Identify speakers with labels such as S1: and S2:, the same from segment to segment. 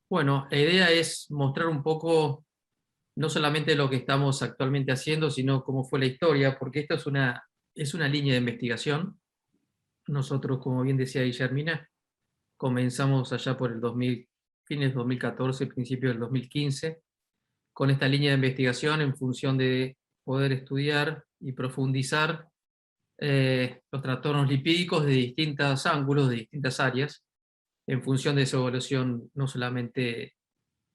S1: Bueno, la idea es mostrar un poco no solamente lo que estamos actualmente haciendo, sino cómo fue la historia, porque esto es una línea de investigación. Nosotros, como bien decía Guillermina, comenzamos allá por el 2000, fines de 2014, principios del 2015, con esta línea de investigación en función de poder estudiar y profundizar los trastornos lipídicos de distintos ángulos, de distintas áreas, en función de su evolución no solamente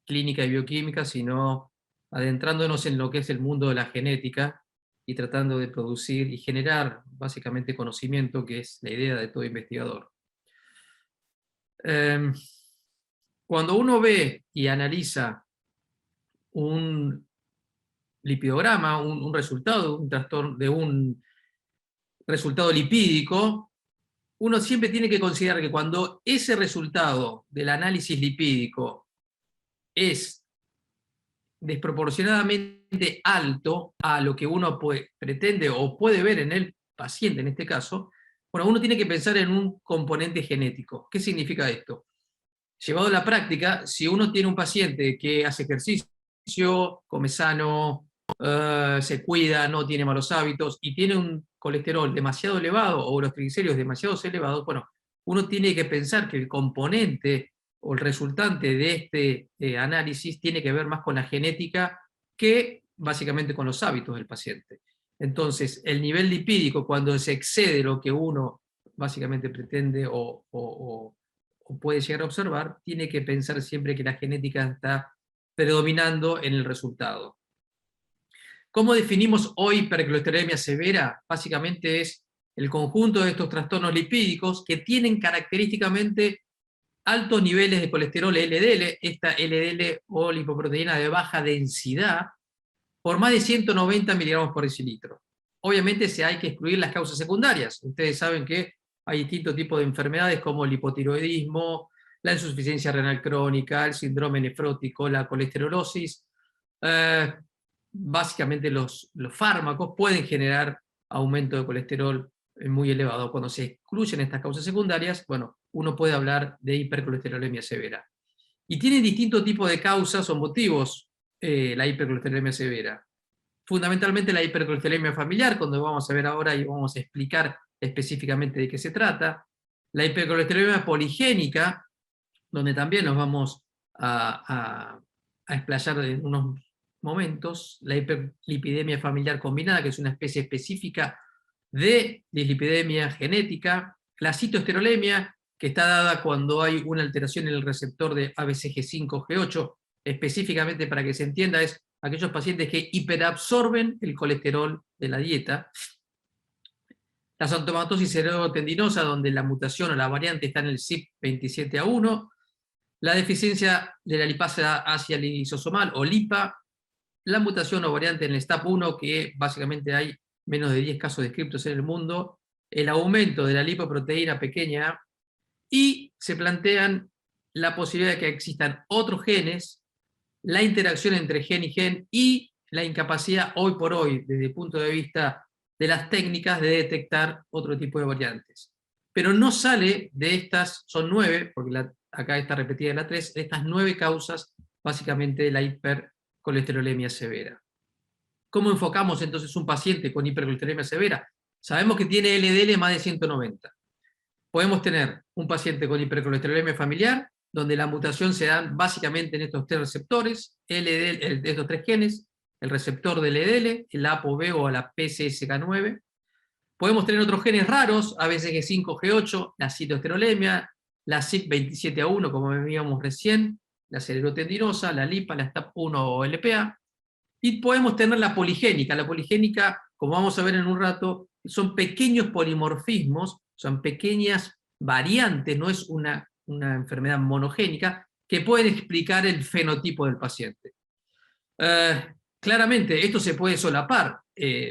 S1: clínica y bioquímica, sino adentrándonos en lo que es el mundo de la genética y tratando de producir y generar básicamente conocimiento, que es la idea de todo investigador. Eh, Cuando uno ve y analiza un lipidograma, un resultado de un trastorno, de un resultado lipídico, uno siempre tiene que considerar que cuando ese resultado del análisis lipídico es desproporcionadamente alto a lo que uno pretende o puede ver en el paciente en este caso, bueno, uno tiene que pensar en un componente genético. ¿Qué significa esto? Llevado a la práctica, si uno tiene un paciente que hace ejercicio, come sano, se cuida, no tiene malos hábitos y tiene un colesterol demasiado elevado o los triglicéridos demasiado elevados, bueno, uno tiene que pensar que el componente o el resultante de este análisis tiene que ver más con la genética que básicamente con los hábitos del paciente. Entonces, el nivel lipídico, cuando se excede lo que uno básicamente pretende o puede llegar a observar, tiene que pensar siempre que la genética está predominando en el resultado. ¿Cómo definimos hoy hipercolesterolemia severa? Básicamente es el conjunto de estos trastornos lipídicos que tienen característicamente altos niveles de colesterol LDL, esta LDL o lipoproteína de baja densidad, por más de 190 miligramos por decilitro. Obviamente hay que excluir las causas secundarias. Ustedes saben que hay distintos tipos de enfermedades como el hipotiroidismo, la insuficiencia renal crónica, el síndrome nefrótico, la colesterolosis. Eh, Básicamente los fármacos pueden generar aumento de colesterol muy elevado. Cuando se excluyen estas causas secundarias, bueno, uno puede hablar de hipercolesterolemia severa. Y tiene distintos tipos de causas o motivos la hipercolesterolemia severa. Fundamentalmente la hipercolesterolemia familiar, cuando vamos a ver ahora y vamos a explicar específicamente de qué se trata. La hipercolesterolemia poligénica, donde también nos vamos a explayar en unos momentos. La hiperlipidemia familiar combinada, que es una especie específica de dislipidemia genética. La citoesterolemia, que está dada cuando hay una alteración en el receptor de ABCG5-G8, específicamente para que se entienda, es aquellos pacientes que hiperabsorben el colesterol de la dieta. La xantomatosis cerebrotendinosa, donde la mutación o la variante está en el CYP27A1. La deficiencia de la lipasa ácida lisosomal o LIPA. La mutación o variante en el STAP1, que básicamente hay menos de 10 casos descritos en el mundo. El aumento de la lipoproteína pequeña. Y se plantean la posibilidad de que existan otros genes, la interacción entre gen y la incapacidad hoy por hoy, desde el punto de vista de las técnicas, de detectar otro tipo de variantes. Pero no sale de estas, son 9, porque acá está repetida la 3, de estas 9 causas básicamente de la hipercolesterolemia severa. ¿Cómo enfocamos entonces un paciente con hipercolesterolemia severa? Sabemos que tiene LDL más de 190. Podemos tener un paciente con hipercolesterolemia familiar, donde la mutación se da básicamente en estos 3 receptores, LDL, estos 3 genes, el receptor del LDL, el ApoB o la PCSK9. Podemos tener otros genes raros, a veces G5, G8, la citoesterolemia, la CYP27A1, como veíamos recién, la cerebrotendinosa, la LIPA, la STAP1 o LPA. Y podemos tener la poligénica. La poligénica, como vamos a ver en un rato, son pequeños polimorfismos, son pequeñas variantes, no es una enfermedad monogénica, que pueden explicar el fenotipo del paciente. Claramente, esto se puede solapar.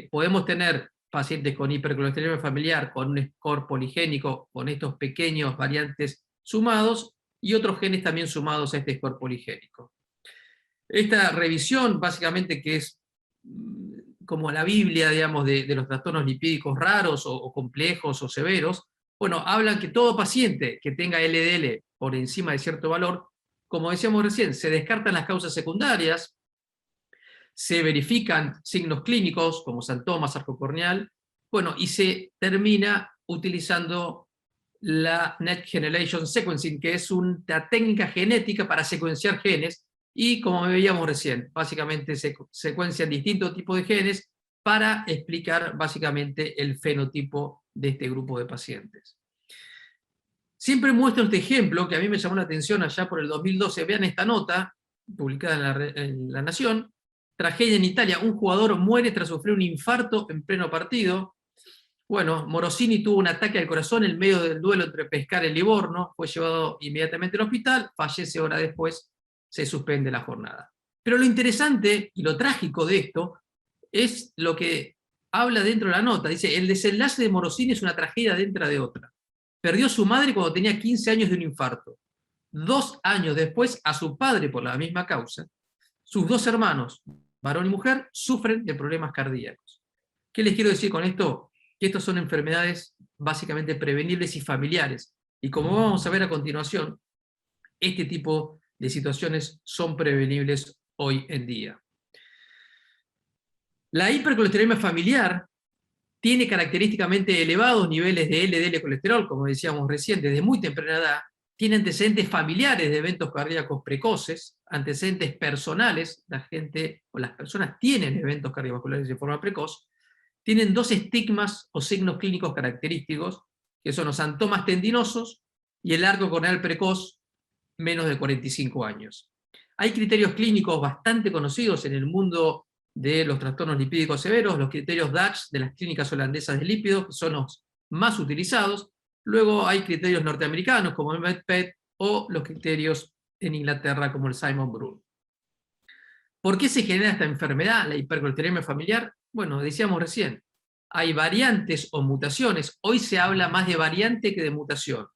S1: Podemos tener pacientes con hipercolesterolemia familiar, con un score poligénico, con estos pequeños variantes sumados, y otros genes también sumados a este score poligénico. Esta revisión, básicamente, que es como la Biblia, digamos, de los trastornos lipídicos raros o complejos o severos, bueno, hablan que todo paciente que tenga LDL por encima de cierto valor como decíamos recién, se descartan las causas secundarias, se verifican signos clínicos como sarcoma sarcocorneal, bueno, y se termina utilizando la Next Generation Sequencing, que es una técnica genética para secuenciar genes, y como veíamos recién, básicamente se secuencian distintos tipos de genes para explicar básicamente el fenotipo de este grupo de pacientes. Siempre muestro este ejemplo, que a mí me llamó la atención allá por el 2012, vean esta nota, publicada en La Nación: tragedia en Italia, un jugador muere tras sufrir un infarto en pleno partido. Bueno, Morosini tuvo un ataque al corazón en medio del duelo entre Pescara y Livorno, fue llevado inmediatamente al hospital, fallece horas después, se suspende la jornada. Pero lo interesante y lo trágico de esto es lo que habla dentro de la nota. Dice: el desenlace de Morosini es una tragedia dentro de otra. Perdió a su madre cuando tenía 15 años de un infarto. 2 años después, a su padre por la misma causa. Sus 2 hermanos, varón y mujer, sufren de problemas cardíacos. ¿Qué les quiero decir con esto? Que estas son enfermedades básicamente prevenibles y familiares. Y como vamos a ver a continuación, este tipo de situaciones son prevenibles hoy en día. La hipercolesterolemia familiar tiene característicamente elevados niveles de LDL colesterol, como decíamos recién, desde muy temprana edad. Tiene antecedentes familiares de eventos cardíacos precoces, antecedentes personales, la gente o las personas tienen eventos cardiovasculares de forma precoz. Tienen 2 estigmas o signos clínicos característicos, que son los santomas tendinosos y el arco corneal precoz menos de 45 años. Hay criterios clínicos bastante conocidos en el mundo de los trastornos lipídicos severos, los criterios DASH de las clínicas holandesas de lípidos, que son los más utilizados. Luego hay criterios norteamericanos como el MedPET o los criterios en Inglaterra como el Simon Brun. ¿Por qué se genera esta enfermedad, la hipercolesterolemia familiar? Bueno, decíamos recién, hay variantes o mutaciones. Hoy se habla más de variante que de mutación.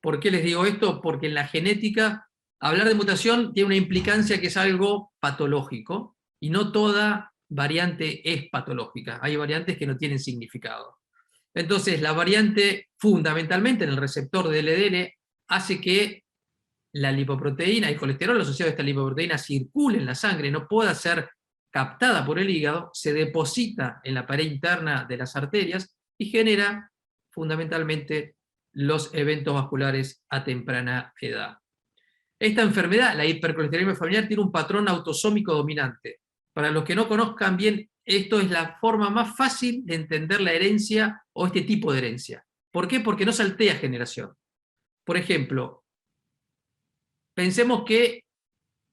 S1: ¿Por qué les digo esto? Porque en la genética, hablar de mutación tiene una implicancia que es algo patológico, y no toda variante es patológica. Hay variantes que no tienen significado. Entonces, la variante, fundamentalmente en el receptor de LDL, hace que la lipoproteína, el colesterol asociado a esta lipoproteína, circule en la sangre, no pueda ser captada por el hígado, se deposita en la pared interna de las arterias y genera fundamentalmente los eventos vasculares a temprana edad. Esta enfermedad, la hipercolesterolemia familiar, tiene un patrón autosómico dominante. Para los que no conozcan bien, esto es la forma más fácil de entender la herencia o este tipo de herencia. ¿Por qué? Porque no saltea generación. Por ejemplo, pensemos que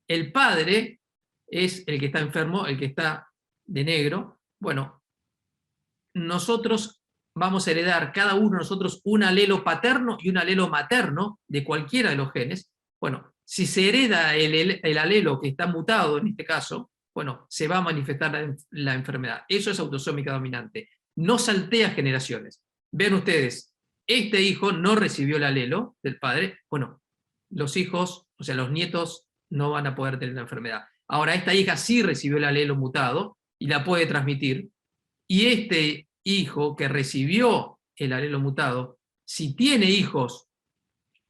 S1: el padre es el que está enfermo, el que está de negro. Bueno, nosotros vamos a heredar cada uno de nosotros un alelo paterno y un alelo materno de cualquiera de los genes. Bueno, si se hereda el alelo que está mutado en este caso, bueno, se va a manifestar la enfermedad. Eso es autosómica dominante. No saltea generaciones. Vean ustedes, este hijo no recibió el alelo del padre. Bueno, los hijos, o sea, los nietos no van a poder tener la enfermedad. Ahora, esta hija sí recibió el alelo mutado y la puede transmitir. Y este hijo que recibió el alelo mutado, si tiene hijos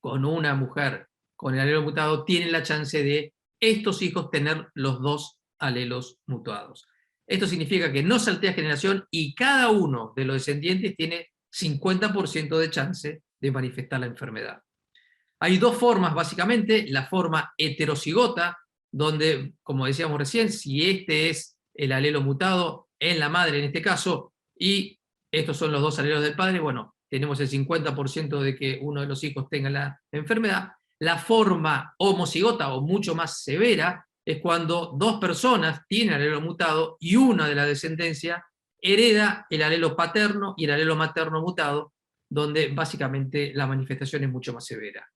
S1: con una mujer con el alelo mutado, tienen la chance de estos hijos tener los 2 alelos mutados. Esto significa que no saltea generación y cada uno de los descendientes tiene 50% de chance de manifestar la enfermedad. Hay 2 formas, básicamente: la forma heterocigota, donde, como decíamos recién, si este es el alelo mutado en la madre en este caso, y estos son los 2 alelos del padre, bueno, tenemos el 50% de que uno de los hijos tenga la enfermedad. La forma homocigota, o mucho más severa, es cuando 2 personas tienen alelo mutado y una de la descendencia hereda el alelo paterno y el alelo materno mutado, donde básicamente la manifestación es mucho más severa.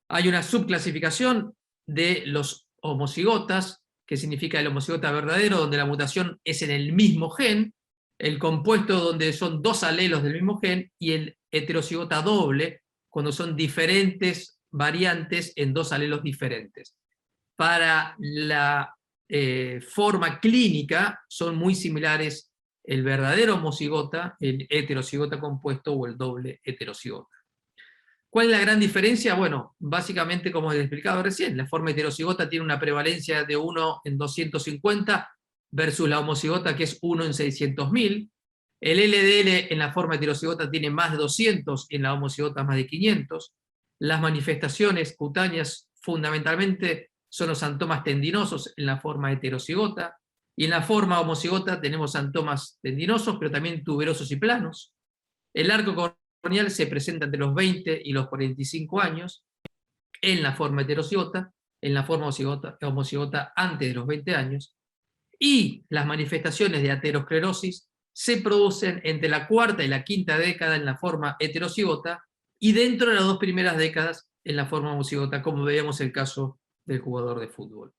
S1: Hay una subclasificación de los homocigotas, que significa el homocigota verdadero, donde la mutación es en el mismo gen, el compuesto donde son 2 alelos del mismo gen, y el heterocigota doble, cuando son diferentes variantes en 2 alelos diferentes. Para la forma clínica son muy similares el verdadero homocigota, el heterocigota compuesto o el doble heterocigota. ¿Cuál es la gran diferencia? Bueno, básicamente, como he explicado recién, la forma heterocigota tiene una prevalencia de 1 en 250 versus la homocigota, que es 1 en 600.000. El LDL en la forma heterocigota tiene más de 200, en la homocigota más de 500. Las manifestaciones cutáneas fundamentalmente son los santomas tendinosos en la forma heterocigota, y en la forma homocigota tenemos santomas tendinosos, pero también tuberosos y planos. El arco corneal se presenta entre los 20 y los 45 años, en la forma heterocigota, en la forma homocigota antes de los 20 años, y las manifestaciones de aterosclerosis se producen entre la cuarta y la quinta década en la forma heterocigota, y dentro de las 2 primeras décadas en la forma homocigota, como veíamos el caso del jugador de fútbol.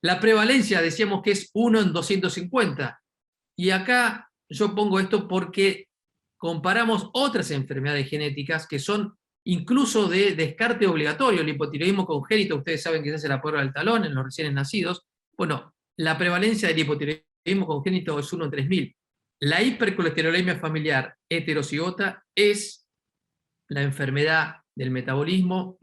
S1: La prevalencia decíamos que es 1 en 250, y acá yo pongo esto porque comparamos otras enfermedades genéticas que son incluso de descarte obligatorio. El hipotiroidismo congénito, ustedes saben que se hace la prueba del talón en los recién nacidos. Bueno, la prevalencia del hipotiroidismo congénito es 1 en 3.000. La hipercolesterolemia familiar heterocigota es la enfermedad del metabolismo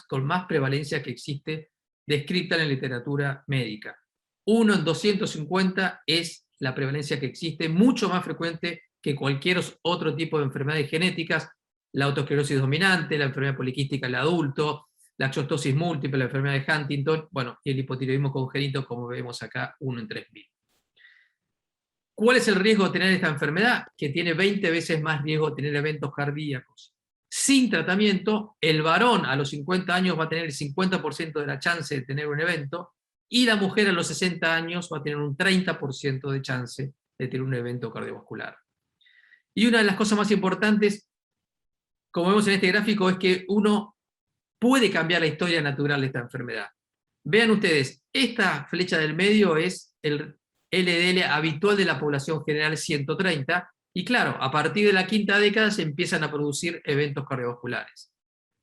S1: con más prevalencia que existe descrita en la literatura médica. 1 en 250 es la prevalencia que existe, mucho más frecuente que cualquier otro tipo de enfermedades genéticas, la autoesclerosis dominante, la enfermedad poliquística en el adulto, la exostosis múltiple, la enfermedad de Huntington, bueno, y el hipotiroidismo congénito, como vemos acá, 1 en 3.000. ¿Cuál es el riesgo de tener esta enfermedad? Que tiene 20 veces más riesgo de tener eventos cardíacos. Sin tratamiento, el varón a los 50 años va a tener el 50% de la chance de tener un evento, y la mujer a los 60 años va a tener un 30% de chance de tener un evento cardiovascular. Y una de las cosas más importantes, como vemos en este gráfico, es que uno puede cambiar la historia natural de esta enfermedad. Vean ustedes, esta flecha del medio es el LDL habitual de la población general, 130, y claro, a partir de la quinta década se empiezan a producir eventos cardiovasculares.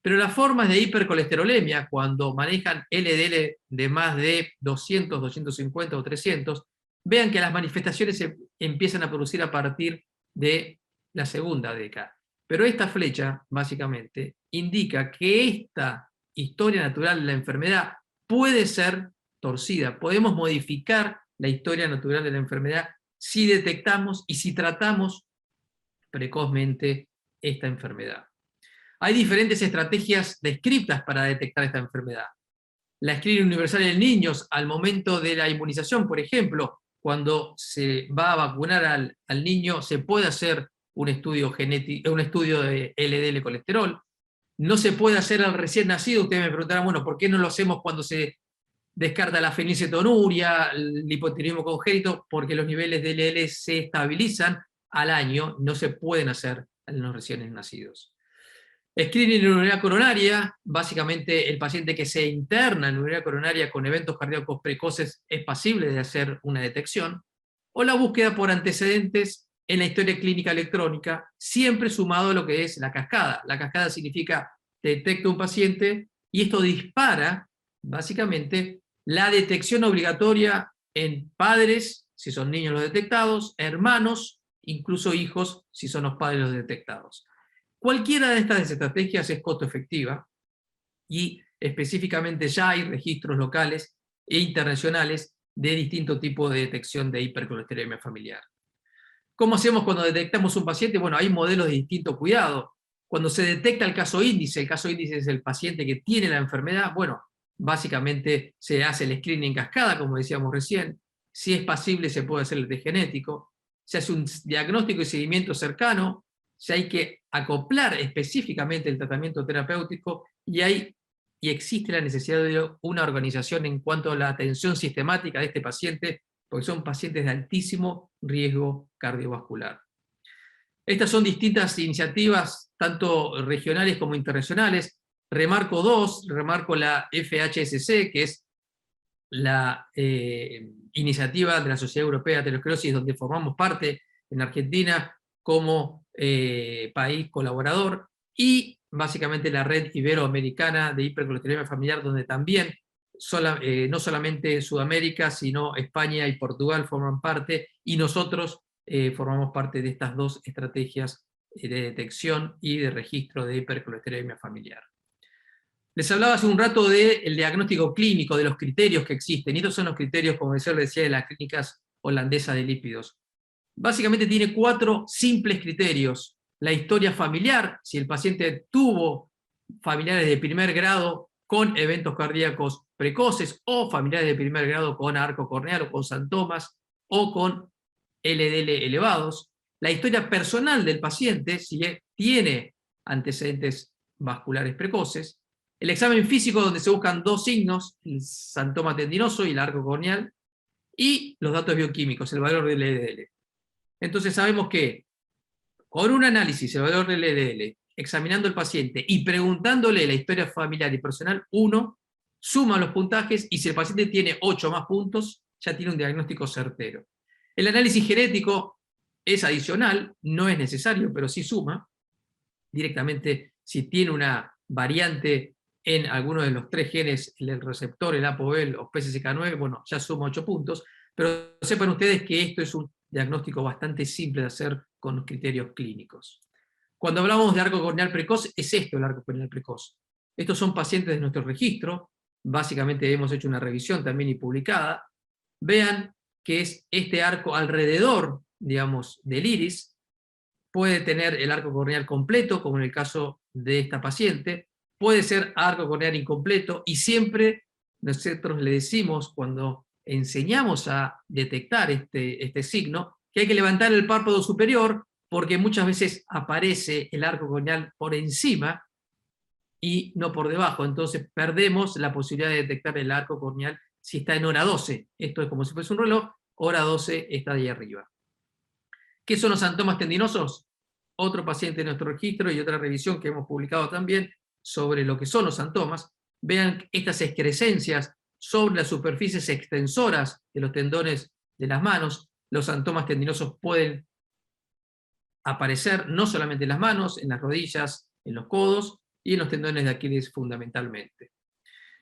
S1: Pero las formas de hipercolesterolemia, cuando manejan LDL de más de 200, 250 o 300, vean que las manifestaciones se empiezan a producir a partir de la segunda década. Pero esta flecha, básicamente, indica que esta historia natural de la enfermedad puede ser torcida. Podemos modificar la historia natural de la enfermedad si detectamos y si tratamos precozmente esta enfermedad. Hay diferentes estrategias descritas para detectar esta enfermedad. La screening universal en niños al momento de la inmunización, por ejemplo, cuando se va a vacunar al niño, se puede hacer un estudio genético, un estudio de LDL colesterol. No se puede hacer al recién nacido. Ustedes me preguntarán, bueno, ¿por qué no lo hacemos cuando se descarta la fenilcetonuria, el hipotiroidismo congénito? Porque los niveles de LDL se estabilizan al año, no se pueden hacer en los recién nacidos. Screening en urinarias coronaria, básicamente el paciente que se interna en urinarias coronaria con eventos cardíacos precoces es pasible de hacer una detección, o la búsqueda por antecedentes en la historia clínica electrónica, siempre sumado a lo que es la cascada. La cascada significa detecta un paciente y esto dispara, básicamente, la detección obligatoria en padres, si son niños los detectados, hermanos, incluso hijos, si son los padres los detectados. Cualquiera de estas estrategias es costo efectiva, y específicamente ya hay registros locales e internacionales de distintos tipos de detección de hipercolesterolemia familiar. ¿Cómo hacemos cuando detectamos un paciente? Bueno, hay modelos de distinto cuidado. Cuando se detecta el caso índice es el paciente que tiene la enfermedad, bueno, básicamente se hace el screening en cascada, como decíamos recién. Si es pasible, se puede hacer el test genético. Se hace un diagnóstico y seguimiento cercano. Si hay que acoplar específicamente el tratamiento terapéutico, y existe la necesidad de una organización en cuanto a la atención sistemática de este paciente, porque son pacientes de altísimo riesgo cardiovascular. Estas son distintas iniciativas, tanto regionales como internacionales. Remarco la FHSC, que es la iniciativa de la Sociedad Europea de Aterosclerosis, donde formamos parte en Argentina como país colaborador, y básicamente la red iberoamericana de hipercolesterolemia familiar, donde también no solamente Sudamérica, sino España y Portugal forman parte, y nosotros formamos parte de estas dos estrategias de detección y de registro de hipercolesterolemia familiar. Les hablaba hace un rato del diagnóstico clínico, de los criterios que existen, y estos son los criterios, como yo les decía, de las clínicas holandesas de lípidos. Básicamente tiene 4 simples criterios. La historia familiar, si el paciente tuvo familiares de primer grado con eventos cardíacos precoces, o familiares de primer grado con arco corneal o con santomas, o con LDL elevados. La historia personal del paciente, si tiene antecedentes vasculares precoces. El examen físico, donde se buscan 2 signos, el santoma tendinoso y el arco corneal, y los datos bioquímicos, el valor del LDL. Entonces sabemos que con un análisis, el valor del LDL, examinando al paciente y preguntándole la historia familiar y personal, uno suma los puntajes, y si el paciente tiene 8 más puntos, ya tiene un diagnóstico certero. El análisis genético es adicional, no es necesario, pero sí suma. Directamente, si tiene una variante en alguno de los 3 genes, el receptor, el ApoB o PCSK9, bueno, ya suma 8 puntos, pero sepan ustedes que esto es un diagnóstico bastante simple de hacer con criterios clínicos. Cuando hablamos de arco corneal precoz, es esto el arco corneal precoz. Estos son pacientes de nuestro registro, básicamente hemos hecho una revisión también y publicada. Vean que es este arco alrededor, digamos, del iris. Puede tener el arco corneal completo, como en el caso de esta paciente, puede ser arco corneal incompleto, y siempre nosotros le decimos, cuando enseñamos a detectar este signo, que hay que levantar el párpado superior, porque muchas veces aparece el arco corneal por encima y no por debajo, entonces perdemos la posibilidad de detectar el arco corneal si está en hora 12. Esto es como si fuese un reloj, hora 12 está ahí arriba. ¿Qué son los santomas tendinosos? Otro paciente de nuestro registro y otra revisión que hemos publicado también sobre lo que son los santomas. Vean estas excrescencias sobre las superficies extensoras de los tendones de las manos. Los santomas tendinosos pueden aparecer no solamente en las manos, en las rodillas, en los codos y en los tendones de Aquiles fundamentalmente.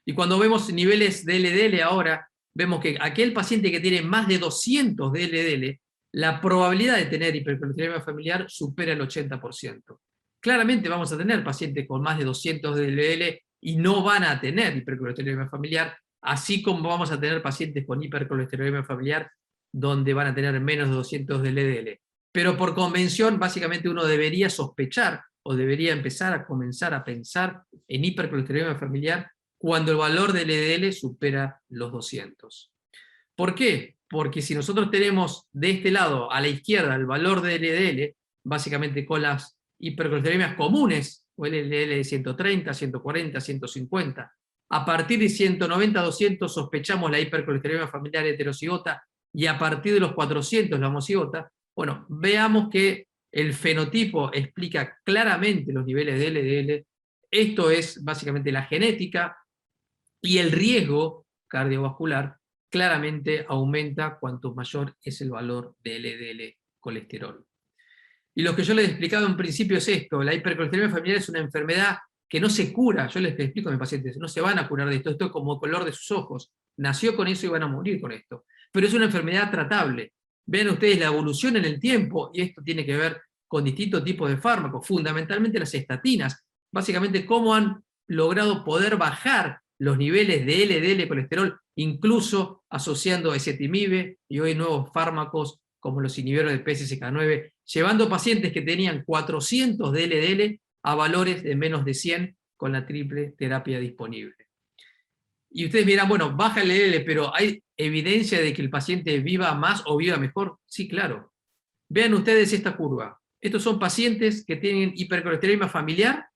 S1: Y cuando vemos niveles de LDL ahora, vemos que aquel paciente que tiene más de 200 de LDL, la probabilidad de tener hipercolesterolemia familiar supera el 80%. Claramente vamos a tener pacientes con más de 200 de LDL y no van a tener hipercolesterolemia familiar, así como vamos a tener pacientes con hipercolesterolemia familiar donde van a tener menos de 200 de LDL. Pero por convención, básicamente uno debería sospechar o debería empezar a comenzar a pensar en hipercolesterolemia familiar cuando el valor del LDL supera los 200. ¿Por qué? Porque si nosotros tenemos de este lado, a la izquierda, el valor del LDL, básicamente con las hipercolesterolemias comunes, o el LDL de 130, 140, 150, a partir de 190, 200 sospechamos la hipercolesterolemia familiar heterocigota, y a partir de los 400 la homocigota. Bueno, veamos que el fenotipo explica claramente los niveles de LDL. Esto es básicamente la genética, y el riesgo cardiovascular claramente aumenta cuanto mayor es el valor de LDL colesterol. Y lo que yo les he explicado en principio es esto: la hipercolesterolemia familiar es una enfermedad que no se cura. Yo les explico a mis pacientes, no se van a curar de esto, esto es como el color de sus ojos, nació con eso y van a morir con esto. Pero es una enfermedad tratable. Vean ustedes la evolución en el tiempo, y esto tiene que ver con distintos tipos de fármacos, fundamentalmente las estatinas, básicamente cómo han logrado poder bajar los niveles de LDL colesterol, incluso asociando ezetimibe y hoy nuevos fármacos como los inhibidores de PCSK9, llevando pacientes que tenían 400 de LDL a valores de menos de 100 con la triple terapia disponible. Y ustedes dirán, bueno, baja el LDL, pero ¿hay evidencia de que el paciente viva más o viva mejor? Sí, claro. Vean ustedes esta curva. Estos son pacientes que tienen hipercolesterolemia familiar,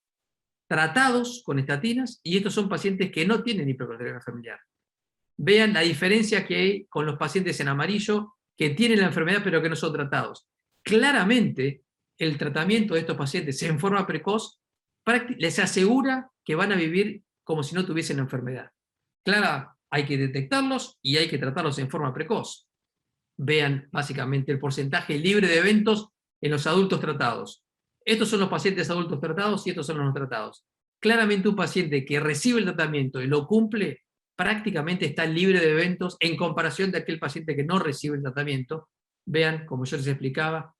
S1: tratados con estatinas, y estos son pacientes que no tienen hipercolesterolemia familiar. Vean la diferencia que hay con los pacientes en amarillo que tienen la enfermedad pero que no son tratados. Claramente, el tratamiento de estos pacientes en forma precoz les asegura que van a vivir como si no tuviesen la enfermedad. Claro, hay que detectarlos y hay que tratarlos en forma precoz. Vean básicamente el porcentaje libre de eventos en los adultos tratados. Estos son los pacientes adultos tratados y estos son los no tratados. Claramente un paciente que recibe el tratamiento y lo cumple, prácticamente está libre de eventos en comparación de aquel paciente que no recibe el tratamiento. Vean, como yo les explicaba,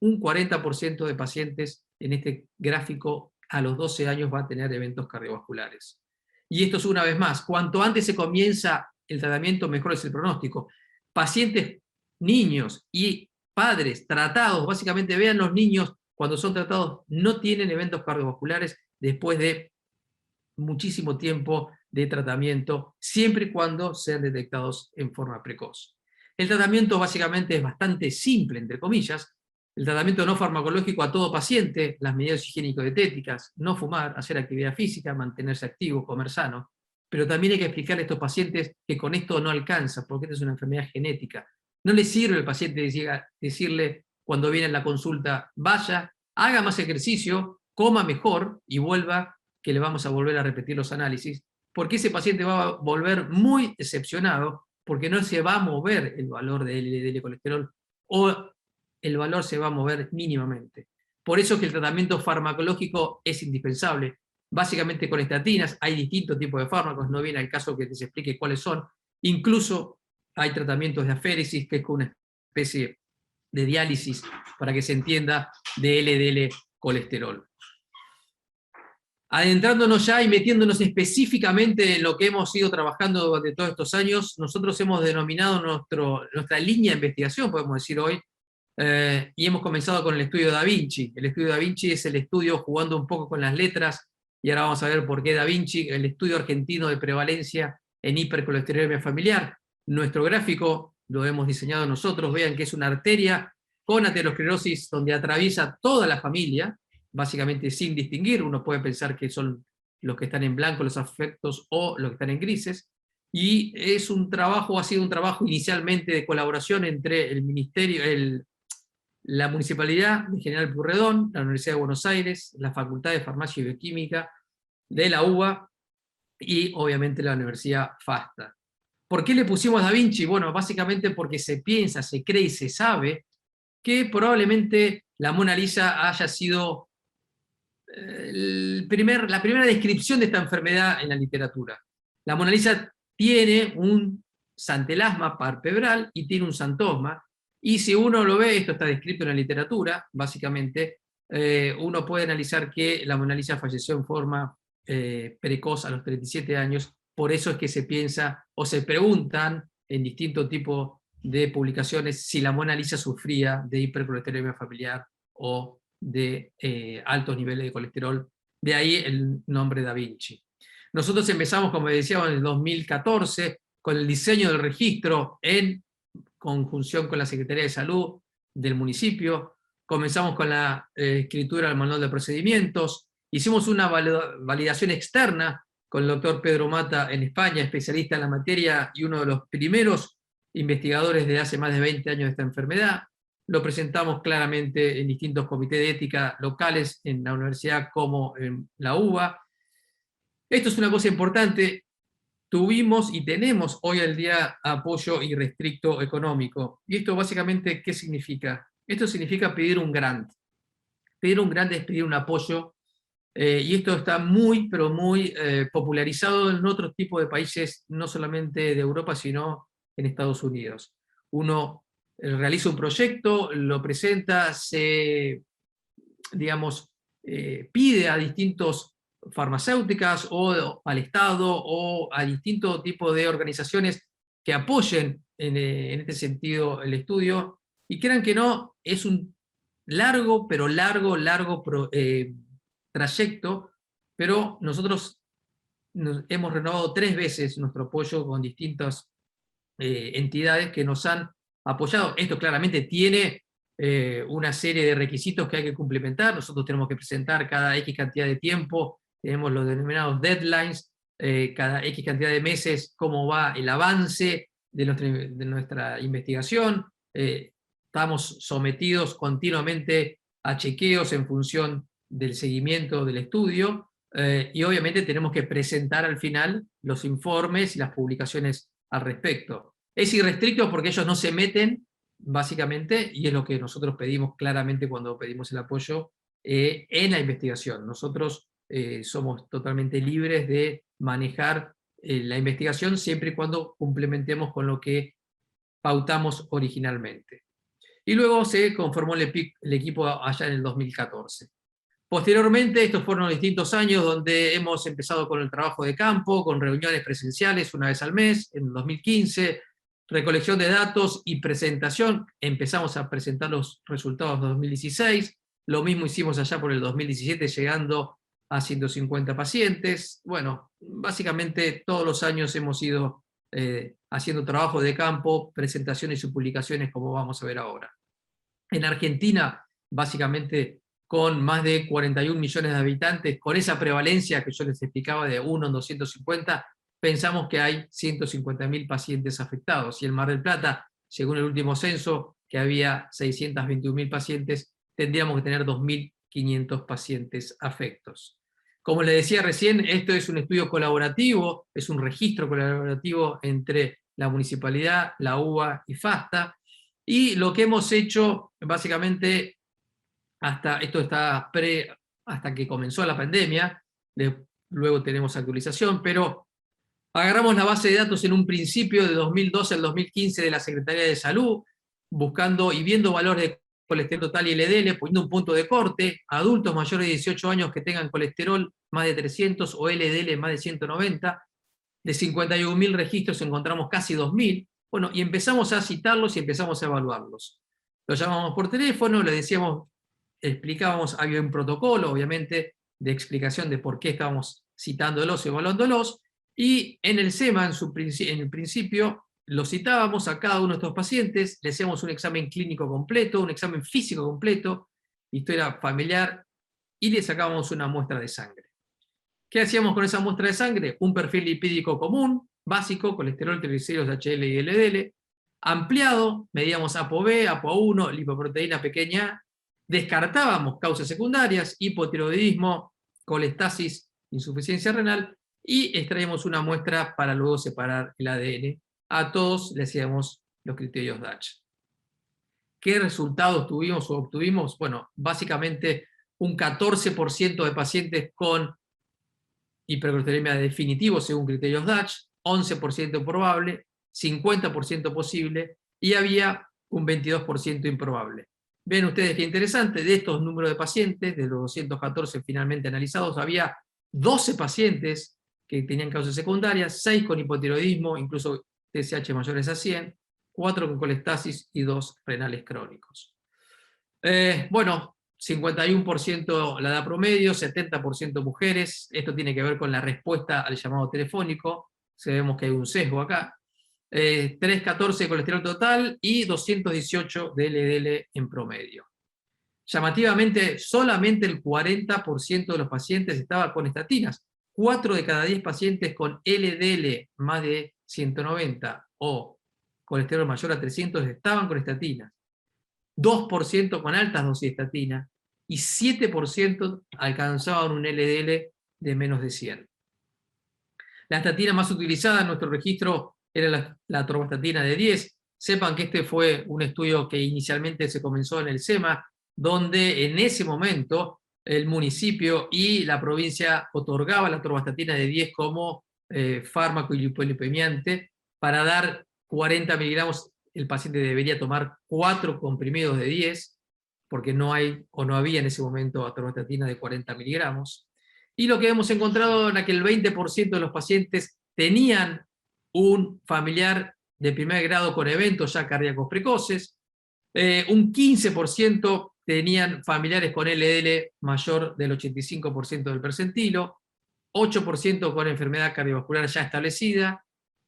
S1: un 40% de pacientes en este gráfico a los 12 años va a tener eventos cardiovasculares. Y esto es una vez más, cuanto antes se comienza el tratamiento, mejor es el pronóstico. Pacientes, niños y padres tratados, básicamente vean los niños cuando son tratados, no tienen eventos cardiovasculares después de muchísimo tiempo de tratamiento, siempre y cuando sean detectados en forma precoz. El tratamiento básicamente es bastante simple, entre comillas. El tratamiento no farmacológico a todo paciente, las medidas higiénico-dietéticas, no fumar, hacer actividad física, mantenerse activo, comer sano. Pero también hay que explicarle a estos pacientes que con esto no alcanza, porque esta es una enfermedad genética. No le sirve al paciente decirle cuando viene a la consulta, vaya, haga más ejercicio, coma mejor y vuelva, que le vamos a volver a repetir los análisis, porque ese paciente va a volver muy decepcionado, porque no se va a mover el valor de LDL colesterol, o el valor se va a mover mínimamente. Por eso es que el tratamiento farmacológico es indispensable. Básicamente con estatinas, hay distintos tipos de fármacos, no viene al caso que les explique cuáles son. Incluso hay tratamientos de aféresis, que es una especie de diálisis, para que se entienda, de LDL colesterol. Adentrándonos ya y metiéndonos específicamente en lo que hemos ido trabajando durante todos estos años, nosotros hemos denominado nuestra línea de investigación, podemos decir hoy, y hemos comenzado con el estudio Da Vinci. El estudio Da Vinci es el estudio, jugando un poco con las letras, y ahora vamos a ver por qué Da Vinci, el estudio argentino de prevalencia en hipercolesterolemia familiar. Nuestro gráfico lo hemos diseñado nosotros, vean que es una arteria con aterosclerosis donde atraviesa toda la familia, básicamente sin distinguir. Uno puede pensar que son los que están en blanco los afectos o los que están en grises, y es un trabajo, ha sido un trabajo inicialmente de colaboración entre el Ministerio, la Municipalidad de General Pueyrredón, la Universidad de Buenos Aires, la Facultad de Farmacia y Bioquímica de la UBA y obviamente la Universidad FASTA. ¿Por qué le pusimos Da Vinci? Bueno, básicamente porque se piensa, se cree y se sabe que probablemente la Mona Lisa haya sido la primera descripción de esta enfermedad en la literatura. La Mona Lisa tiene un santelasma palpebral y tiene un santosma, y si uno lo ve, esto está descrito en la literatura, básicamente, uno puede analizar que la Mona Lisa falleció en forma precoz a los 37 años, por eso es que se piensa o se preguntan en distintos tipos de publicaciones si la Mona Lisa sufría de hipercolesterolemia familiar o de altos niveles de colesterol, de ahí el nombre Da Vinci. Nosotros empezamos, como decíamos, en el 2014 con el diseño del registro en conjunción con la Secretaría de Salud del municipio. Comenzamos con la escritura del manual de procedimientos, hicimos una validación externa con el doctor Pedro Mata en España, especialista en la materia y uno de los primeros investigadores de hace más de 20 años de esta enfermedad. Lo presentamos claramente en distintos comités de ética locales en la universidad como en la UBA. Esto es una cosa importante. Tuvimos y tenemos hoy en día apoyo irrestricto económico. ¿Y esto básicamente qué significa? Esto significa pedir un grant. Pedir un grant es pedir un apoyo, y esto está muy, pero muy popularizado en otros tipos de países, no solamente de Europa, sino en Estados Unidos. Uno realiza un proyecto, lo presenta, digamos, pide a distintos farmacéuticas o al Estado o a distintos tipos de organizaciones que apoyen en este sentido el estudio, y crean que no, es un largo, pero largo trayecto, pero nosotros hemos renovado 3 veces nuestro apoyo con distintas entidades que nos han apoyado. Esto claramente tiene una serie de requisitos que hay que cumplimentar. Nosotros tenemos que presentar cada X cantidad de tiempo, tenemos los denominados deadlines, cada X cantidad de meses, cómo va el avance de nuestra investigación. Estamos sometidos continuamente a chequeos en función del seguimiento del estudio, y obviamente tenemos que presentar al final los informes y las publicaciones al respecto. Es irrestricto porque ellos no se meten, básicamente, y es lo que nosotros pedimos claramente cuando pedimos el apoyo en la investigación. Nosotros somos totalmente libres de manejar la investigación siempre y cuando complementemos con lo que pautamos originalmente. y luego se conformó el equipo allá en el 2014. Posteriormente, estos fueron los distintos años donde hemos empezado con el trabajo de campo, con reuniones presenciales una vez al mes, en 2015, recolección de datos y presentación. Empezamos a presentar los resultados de 2016, lo mismo hicimos allá por el 2017, llegando a 150 pacientes. Bueno, básicamente todos los años hemos ido haciendo trabajo de campo, presentaciones y publicaciones, como vamos a ver ahora. En Argentina, básicamente con más de 41 millones de habitantes, con esa prevalencia que yo les explicaba de 1 en 250, pensamos que hay 150.000 pacientes afectados. Y en Mar del Plata, según el último censo, que había 621.000 pacientes, tendríamos que tener 2.500 pacientes afectos. Como les decía recién, esto es un estudio colaborativo, es un registro colaborativo entre la municipalidad, la UBA y FASTA, y lo que hemos hecho, básicamente, hasta que comenzó la pandemia, luego tenemos actualización, pero agarramos la base de datos en un principio de 2012 al 2015 de la Secretaría de Salud, buscando y viendo valores de colesterol total y LDL, poniendo un punto de corte, adultos mayores de 18 años que tengan colesterol más de 300 o LDL más de 190, de 51.000 registros encontramos casi 2.000, bueno, y empezamos a citarlos y empezamos a evaluarlos. Los llamamos por teléfono, les decíamos, explicábamos, había un protocolo, obviamente, de explicación de por qué estábamos citándolos, evaluándolos, y en el SEMA, en el principio, los citábamos a cada uno de estos pacientes, le hacíamos un examen clínico completo, un examen físico completo, historia familiar, y le sacábamos una muestra de sangre. ¿Qué hacíamos con esa muestra de sangre? Un perfil lipídico común, básico, colesterol, triglicéridos, HDL y LDL, ampliado, medíamos ApoB, ApoA1, lipoproteína pequeña, descartábamos causas secundarias, hipotiroidismo, colestasis, insuficiencia renal, y extraíamos una muestra para luego separar el ADN. A todos le hacíamos los criterios Dutch. ¿Qué resultados tuvimos o obtuvimos? Bueno, básicamente un 14% de pacientes con hipercolesterolemia definitivo según criterios Dutch, 11% probable, 50% posible, y había un 22% improbable. Ven ustedes qué interesante, de estos números de pacientes, de los 214 finalmente analizados, había 12 pacientes que tenían causas secundarias, 6 con hipotiroidismo, incluso TSH mayores a 100, 4 con colestasis y 2 renales crónicos. Bueno, 51% la edad promedio, 70% mujeres. Esto tiene que ver con la respuesta al llamado telefónico. Sabemos que hay un sesgo acá. 314 de colesterol total y 218 de LDL en promedio. Llamativamente, solamente el 40% de los pacientes estaba con estatinas. 4 de cada 10 pacientes con LDL más de 190 o colesterol mayor a 300 estaban con estatinas. 2% con altas dosis de estatina y 7% alcanzaban un LDL de menos de 100. La estatina más utilizada en nuestro registro era la atorvastatina de 10. Sepan que este fue un estudio que inicialmente se comenzó en el SEMA, donde en ese momento el municipio y la provincia otorgaban la atorvastatina de 10 como fármaco hipolipemiante para dar 40 miligramos. El paciente debería tomar 4 comprimidos de 10, porque no hay o no había en ese momento atorvastatina de 40 miligramos. Y lo que hemos encontrado era que el 20% de los pacientes tenían un familiar de primer grado con eventos ya cardíacos precoces, un 15% tenían familiares con LDL mayor del 85% del percentilo, 8% con enfermedad cardiovascular ya establecida,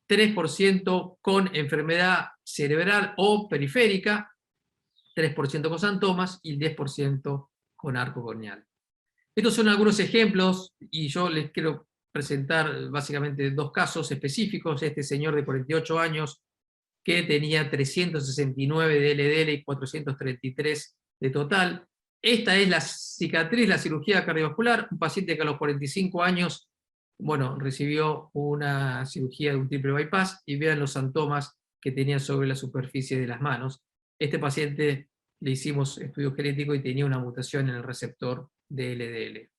S1: 3% con enfermedad cerebral o periférica, 3% con santomas y el 10% con arco corneal. Estos son algunos ejemplos y yo les quiero presentar básicamente 2 casos específicos. Este señor de 48 años que tenía 369 de LDL y 433 de total. Esta es la cicatriz, la cirugía cardiovascular, un paciente que a los 45 años, bueno, recibió una cirugía de un triple bypass, y vean los santomas que tenía sobre la superficie de las manos. Este paciente le hicimos estudio genético y tenía una mutación en el receptor de LDL.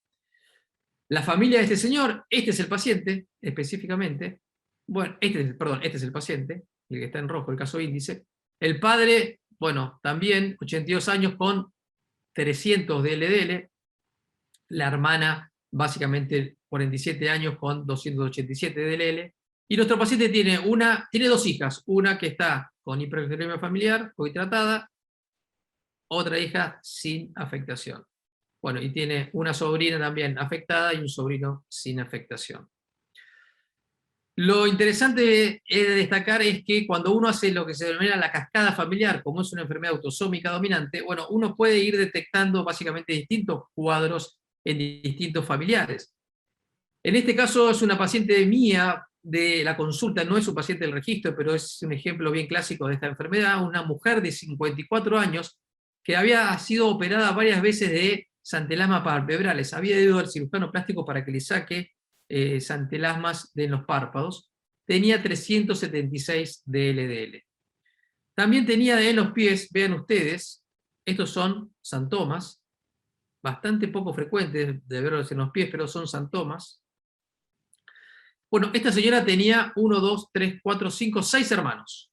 S1: La familia de este señor, este es el paciente, específicamente, bueno, este es el paciente, el que está en rojo, el caso índice. El padre bueno, también 82 años con 300 de LDL, la hermana básicamente 47 años con 287 de LDL, y nuestro paciente tiene dos hijas, una que está con hipercolesterolemia familiar, hoy tratada, otra hija sin afectación. Bueno, y tiene una sobrina también afectada y un sobrino sin afectación. Lo interesante de destacar es que cuando uno hace lo que se denomina la cascada familiar, como es una enfermedad autosómica dominante, bueno, uno puede ir detectando básicamente distintos cuadros en distintos familiares. En este caso es una paciente mía de la consulta, no es un paciente del registro, pero es un ejemplo bien clásico de esta enfermedad, una mujer de 54 años que había sido operada varias veces de santelasmas palpebrales, había ido al cirujano plástico para que le saque santelasmas de los párpados, tenía 376 de LDL. También tenía en los pies, vean ustedes, estos son santomas, bastante poco frecuentes de verlos en los pies, pero son santomas. Bueno, esta señora tenía 1, 2, 3, 4, 5, 6 hermanos.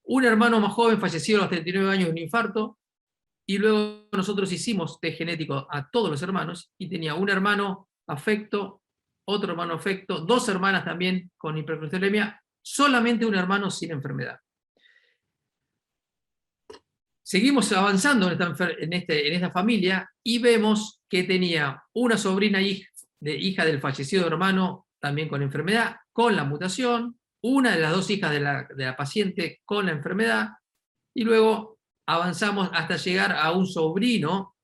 S1: Un hermano más joven falleció a los 39 años de un infarto, y luego nosotros hicimos test genético a todos los hermanos, y tenía un hermano afecto, otro hermano afecto, dos hermanas también con hipercolesterolemia, solamente un hermano sin enfermedad. Seguimos avanzando en esta familia y vemos que tenía una sobrina hija del fallecido hermano, también con enfermedad, con la mutación, una de las dos hijas de la paciente con la enfermedad, y luego avanzamos hasta llegar a un sobrino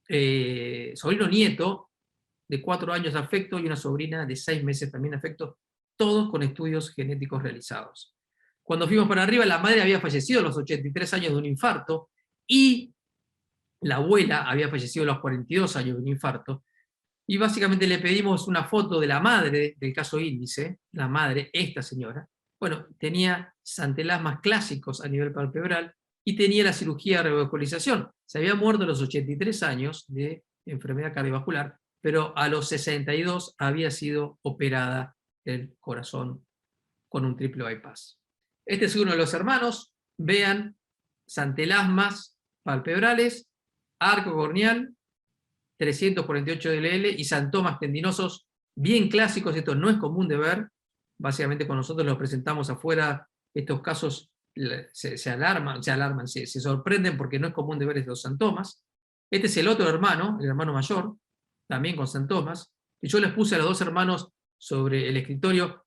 S1: nieto, de 4 años de afecto, y una sobrina de 6 meses también de afecto, todos con estudios genéticos realizados. Cuando fuimos para arriba, la madre había fallecido a los 83 años de un infarto, y la abuela había fallecido a los 42 años de un infarto, y básicamente le pedimos una foto de la madre del caso índice, la madre, esta señora, bueno, tenía santelasmas clásicos a nivel palpebral, y tenía la cirugía de revascularización. Se había muerto a los 83 años de enfermedad cardiovascular, pero a los 62 había sido operada el corazón con un triple bypass. Este es uno de los hermanos, vean, santelasmas palpebrales, arco corneal, 348 de LL y santomas tendinosos bien clásicos. Esto no es común de ver, básicamente cuando nosotros los presentamos afuera, estos casos se alarman, se sorprenden porque no es común de ver estos santomas. Este es el otro hermano, el hermano mayor, también con santomas, y yo les puse a los dos hermanos sobre el escritorio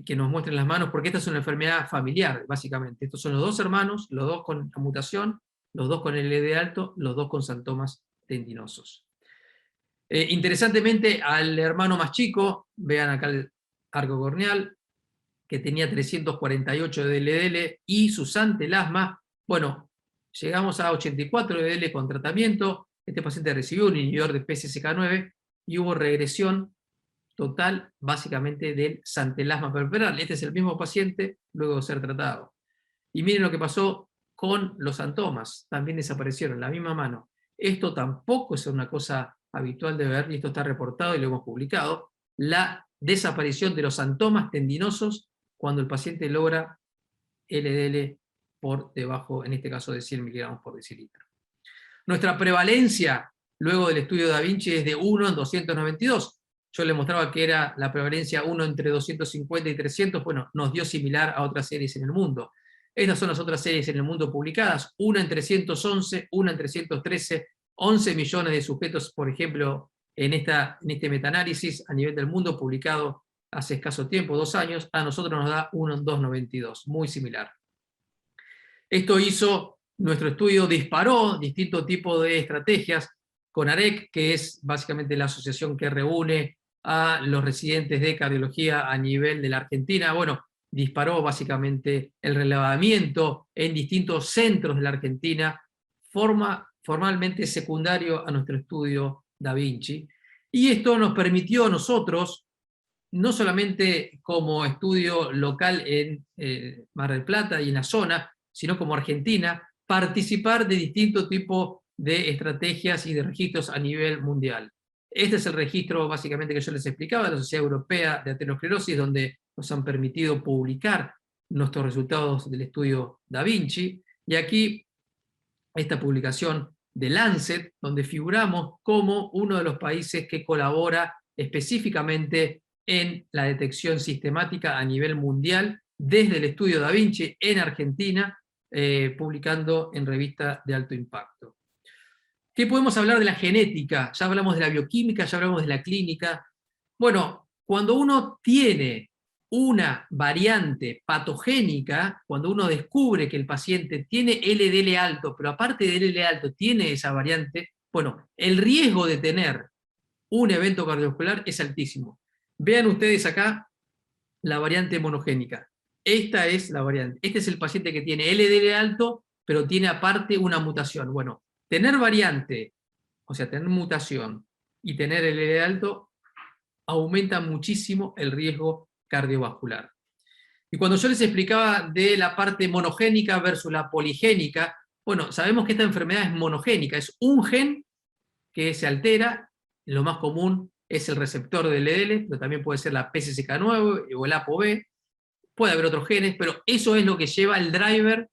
S1: que nos muestren las manos, porque esta es una enfermedad familiar, básicamente. Estos son los dos hermanos, los dos con la mutación, los dos con el LD alto, los dos con santomas tendinosos. Interesantemente, al hermano más chico, vean acá el arco corneal, que tenía 348 de LDL, y su santelasma, bueno, llegamos a 84 de LDL con tratamiento, este paciente recibió un inhibidor de PCSK9, y hubo regresión total, básicamente, del santelasma palpebral. Este es el mismo paciente luego de ser tratado. Y miren lo que pasó con los santomas, también desaparecieron, la misma mano. Esto tampoco es una cosa habitual de ver, y esto está reportado y lo hemos publicado, la desaparición de los santomas tendinosos cuando el paciente logra LDL por debajo, en este caso, de 100 miligramos por decilitro. Nuestra prevalencia, luego del estudio de Da Vinci, es de 1 en 292. Yo le mostraba que era la prevalencia 1 entre 250 y 300, bueno, nos dio similar a otras series en el mundo. Estas son las otras series en el mundo publicadas, una en 311, una en 313, 11 millones de sujetos, por ejemplo, en este metaanálisis a nivel del mundo, publicado hace escaso tiempo, 2 años, a nosotros nos da 1 en 292, muy similar. Esto hizo, nuestro estudio disparó distintos tipos de estrategias con AREC, que es básicamente la asociación que reúne a los residentes de cardiología a nivel de la Argentina. Bueno, disparó básicamente el relevamiento en distintos centros de la Argentina, formalmente secundario a nuestro estudio Da Vinci. Y esto nos permitió a nosotros, no solamente como estudio local en Mar del Plata y en la zona, sino como Argentina, participar de distintos tipos de estrategias y de registros a nivel mundial. Este es el registro básicamente que yo les explicaba de la Sociedad Europea de Aterosclerosis, donde nos han permitido publicar nuestros resultados del estudio Da Vinci. Y aquí, esta publicación de Lancet, donde figuramos como uno de los países que colabora específicamente en la detección sistemática a nivel mundial, desde el estudio Da Vinci en Argentina, publicando en revistas de alto impacto. ¿Qué podemos hablar de la genética? Ya hablamos de la bioquímica, ya hablamos de la clínica. Bueno, cuando uno tiene una variante patogénica, cuando uno descubre que el paciente tiene LDL alto, pero aparte de LDL alto tiene esa variante, bueno, el riesgo de tener un evento cardiovascular es altísimo. Vean ustedes acá la variante monogénica. Esta es la variante. Este es el paciente que tiene LDL alto, pero tiene aparte una mutación. Bueno, tener variante, o sea, tener mutación y tener LDL alto, aumenta muchísimo el riesgo cardiovascular. Y cuando yo les explicaba de la parte monogénica versus la poligénica, bueno, sabemos que esta enfermedad es monogénica, es un gen que se altera, lo más común es el receptor del LDL, pero también puede ser la PCSK9 o el ApoB, puede haber otros genes, pero eso es lo que lleva el driver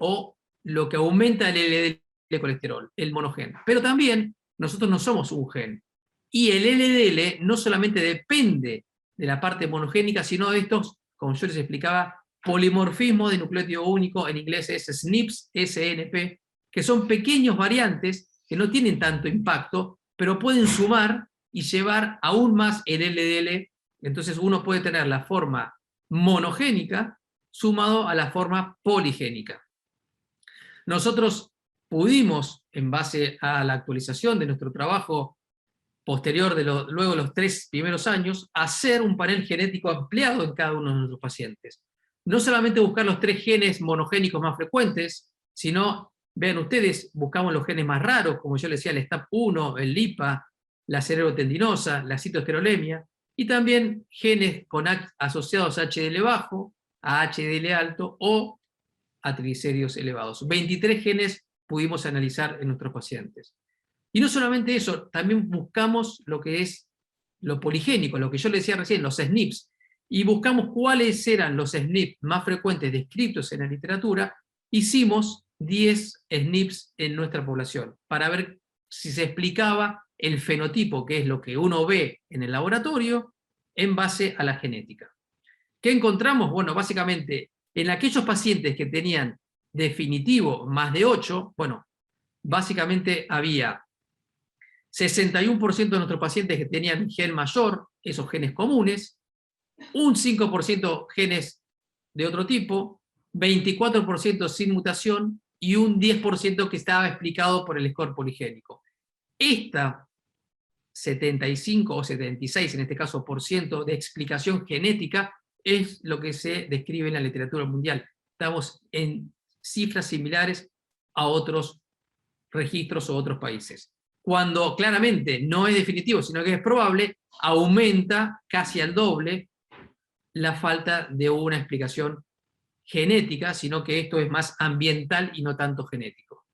S1: o lo que aumenta el LDL colesterol, el monogen. Pero también nosotros no somos un gen. Y el LDL no solamente depende de la parte monogénica, sino de estos, como yo les explicaba, polimorfismos de nucleótido único, en inglés es SNPs, SNP, que son pequeños variantes que no tienen tanto impacto, pero pueden sumar y llevar aún más el LDL. Entonces uno puede tener la forma monogénica sumado a la forma poligénica. Nosotros pudimos, en base a la actualización de nuestro trabajo posterior luego de los 3 primeros años, hacer un panel genético ampliado en cada uno de nuestros pacientes. No solamente buscar los 3 genes monogénicos más frecuentes, sino, vean ustedes, buscamos los genes más raros, como yo les decía, el STAP1, el LIPA, la cerebrotendinosa, la citoesterolemia, y también genes asociados a HDL bajo, a HDL alto o a triglicéridos elevados. 23 genes pudimos analizar en nuestros pacientes. Y no solamente eso, también buscamos lo que es lo poligénico, lo que yo les decía recién, los SNPs, y buscamos cuáles eran los SNPs más frecuentes descritos en la literatura. Hicimos 10 SNPs en nuestra población para ver si se explicaba el fenotipo, que es lo que uno ve en el laboratorio, en base a la genética. ¿Qué encontramos? Bueno, básicamente, en aquellos pacientes que tenían definitivo más de 8, bueno, básicamente había 61% de nuestros pacientes que tenían gen mayor, esos genes comunes, un 5% genes de otro tipo, 24% sin mutación y un 10% que estaba explicado por el score poligénico. Esta 75 o 76, en este caso, por ciento de explicación genética es lo que se describe en la literatura mundial. Estamos en cifras similares a otros registros o otros países. Cuando claramente no es definitivo, sino que es probable, aumenta casi al doble la falta de una explicación genética, sino que esto es más ambiental y no tanto genético.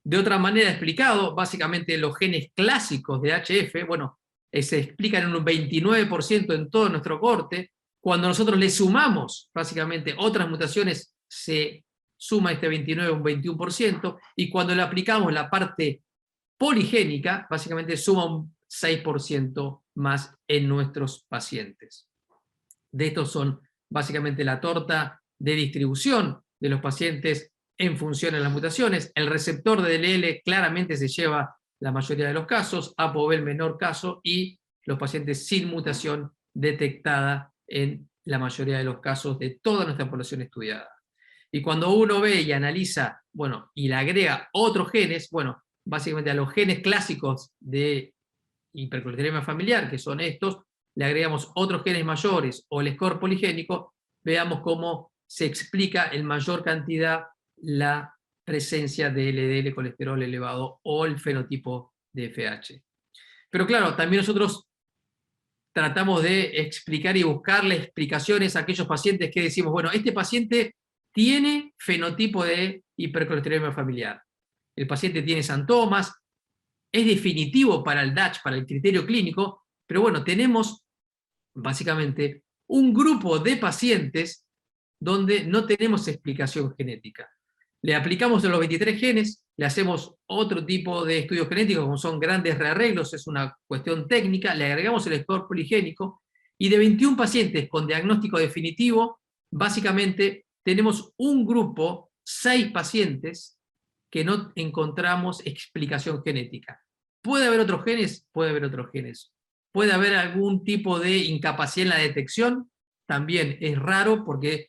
S1: De otra manera explicado, básicamente los genes clásicos de HF, bueno, se explican en un 29% en todo nuestro corte. Cuando nosotros le sumamos básicamente otras mutaciones, se suma este 29 a un 21%, y cuando le aplicamos la parte poligénica, básicamente suma un 6% más en nuestros pacientes. De estos son básicamente la torta de distribución de los pacientes en función de las mutaciones. El receptor de LDL claramente se lleva la mayoría de los casos, ApoB el menor caso, y los pacientes sin mutación detectada en la mayoría de los casos de toda nuestra población estudiada. Y cuando uno ve y analiza, bueno, y le agrega otros genes, bueno, básicamente a los genes clásicos de hipercolesterolemia familiar, que son estos, le agregamos otros genes mayores o el score poligénico, veamos cómo se explica en mayor cantidad la presencia de LDL, colesterol elevado o el fenotipo de FH. Pero claro, también nosotros tratamos de explicar y buscarle explicaciones a aquellos pacientes que decimos, bueno, este paciente tiene fenotipo de hipercolesterolemia familiar. El paciente tiene santomas, es definitivo para el DASH, para el criterio clínico, pero bueno, tenemos básicamente un grupo de pacientes donde no tenemos explicación genética. Le aplicamos a los 23 genes, le hacemos otro tipo de estudios genéticos, como son grandes rearreglos, es una cuestión técnica, le agregamos el score poligénico, y de 21 pacientes con diagnóstico definitivo, básicamente tenemos un grupo, 6 pacientes, que no encontramos explicación genética. ¿Puede haber otros genes? Puede haber otros genes. ¿Puede haber algún tipo de incapacidad en la detección? También es raro porque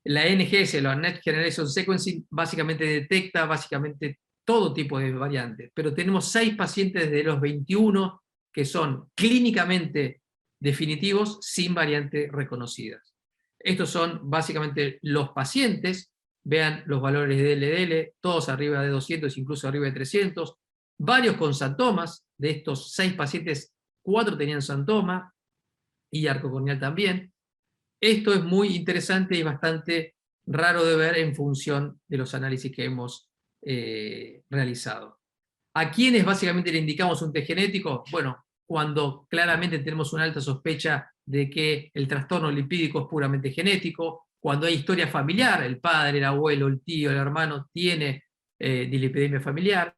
S1: la NGS, la Next Generation Sequencing, básicamente detecta todo tipo de variantes, pero tenemos 6 pacientes de los 21 que son clínicamente definitivos sin variantes reconocidas. Estos son básicamente los pacientes, vean los valores de LDL, todos arriba de 200, incluso arriba de 300, varios con santomas, de estos 6 pacientes, 4 tenían santoma, y arco corneal también. Esto es muy interesante y bastante raro de ver en función de los análisis que hemos realizado. ¿A quiénes básicamente le indicamos un test genético? Bueno, cuando claramente tenemos una alta sospecha de que el trastorno lipídico es puramente genético, cuando hay historia familiar, el padre, el abuelo, el tío, el hermano tiene dislipidemia familiar,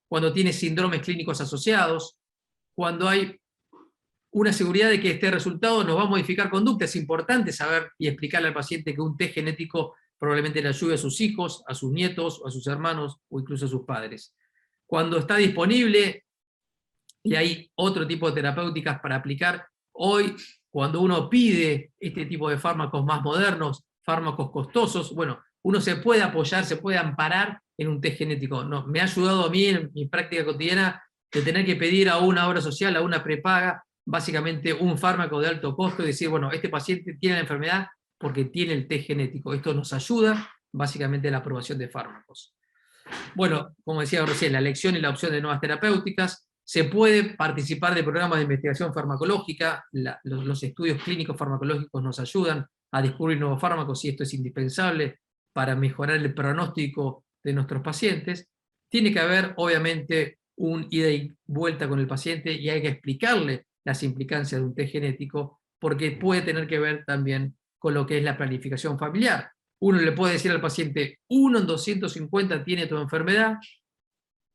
S1: cuando tiene síndromes clínicos asociados, cuando hay una seguridad de que este resultado nos va a modificar conducta. Es importante saber y explicarle al paciente que un test genético probablemente le ayude a sus hijos, a sus nietos, a sus hermanos o incluso a sus padres. Cuando está disponible y hay otro tipo de terapéuticas para aplicar, hoy cuando uno pide este tipo de fármacos más modernos, fármacos costosos, bueno, uno se puede apoyar, se puede amparar en un test genético. No, me ha ayudado a mí en mi práctica cotidiana de tener que pedir a una obra social, a una prepaga, básicamente un fármaco de alto costo y decir, bueno, este paciente tiene la enfermedad porque tiene el test genético. Esto nos ayuda básicamente a la aprobación de fármacos. Bueno, como decía recién, la elección y la opción de nuevas terapéuticas. Se puede participar de programas de investigación farmacológica, los estudios clínicos farmacológicos nos ayudan a descubrir nuevos fármacos y esto es indispensable para mejorar el pronóstico de nuestros pacientes. Tiene que haber, obviamente, un ida y vuelta con el paciente y hay que explicarle las implicancias de un test genético porque puede tener que ver también con lo que es la planificación familiar. Uno le puede decir al paciente, 1 en 250 tiene tu enfermedad,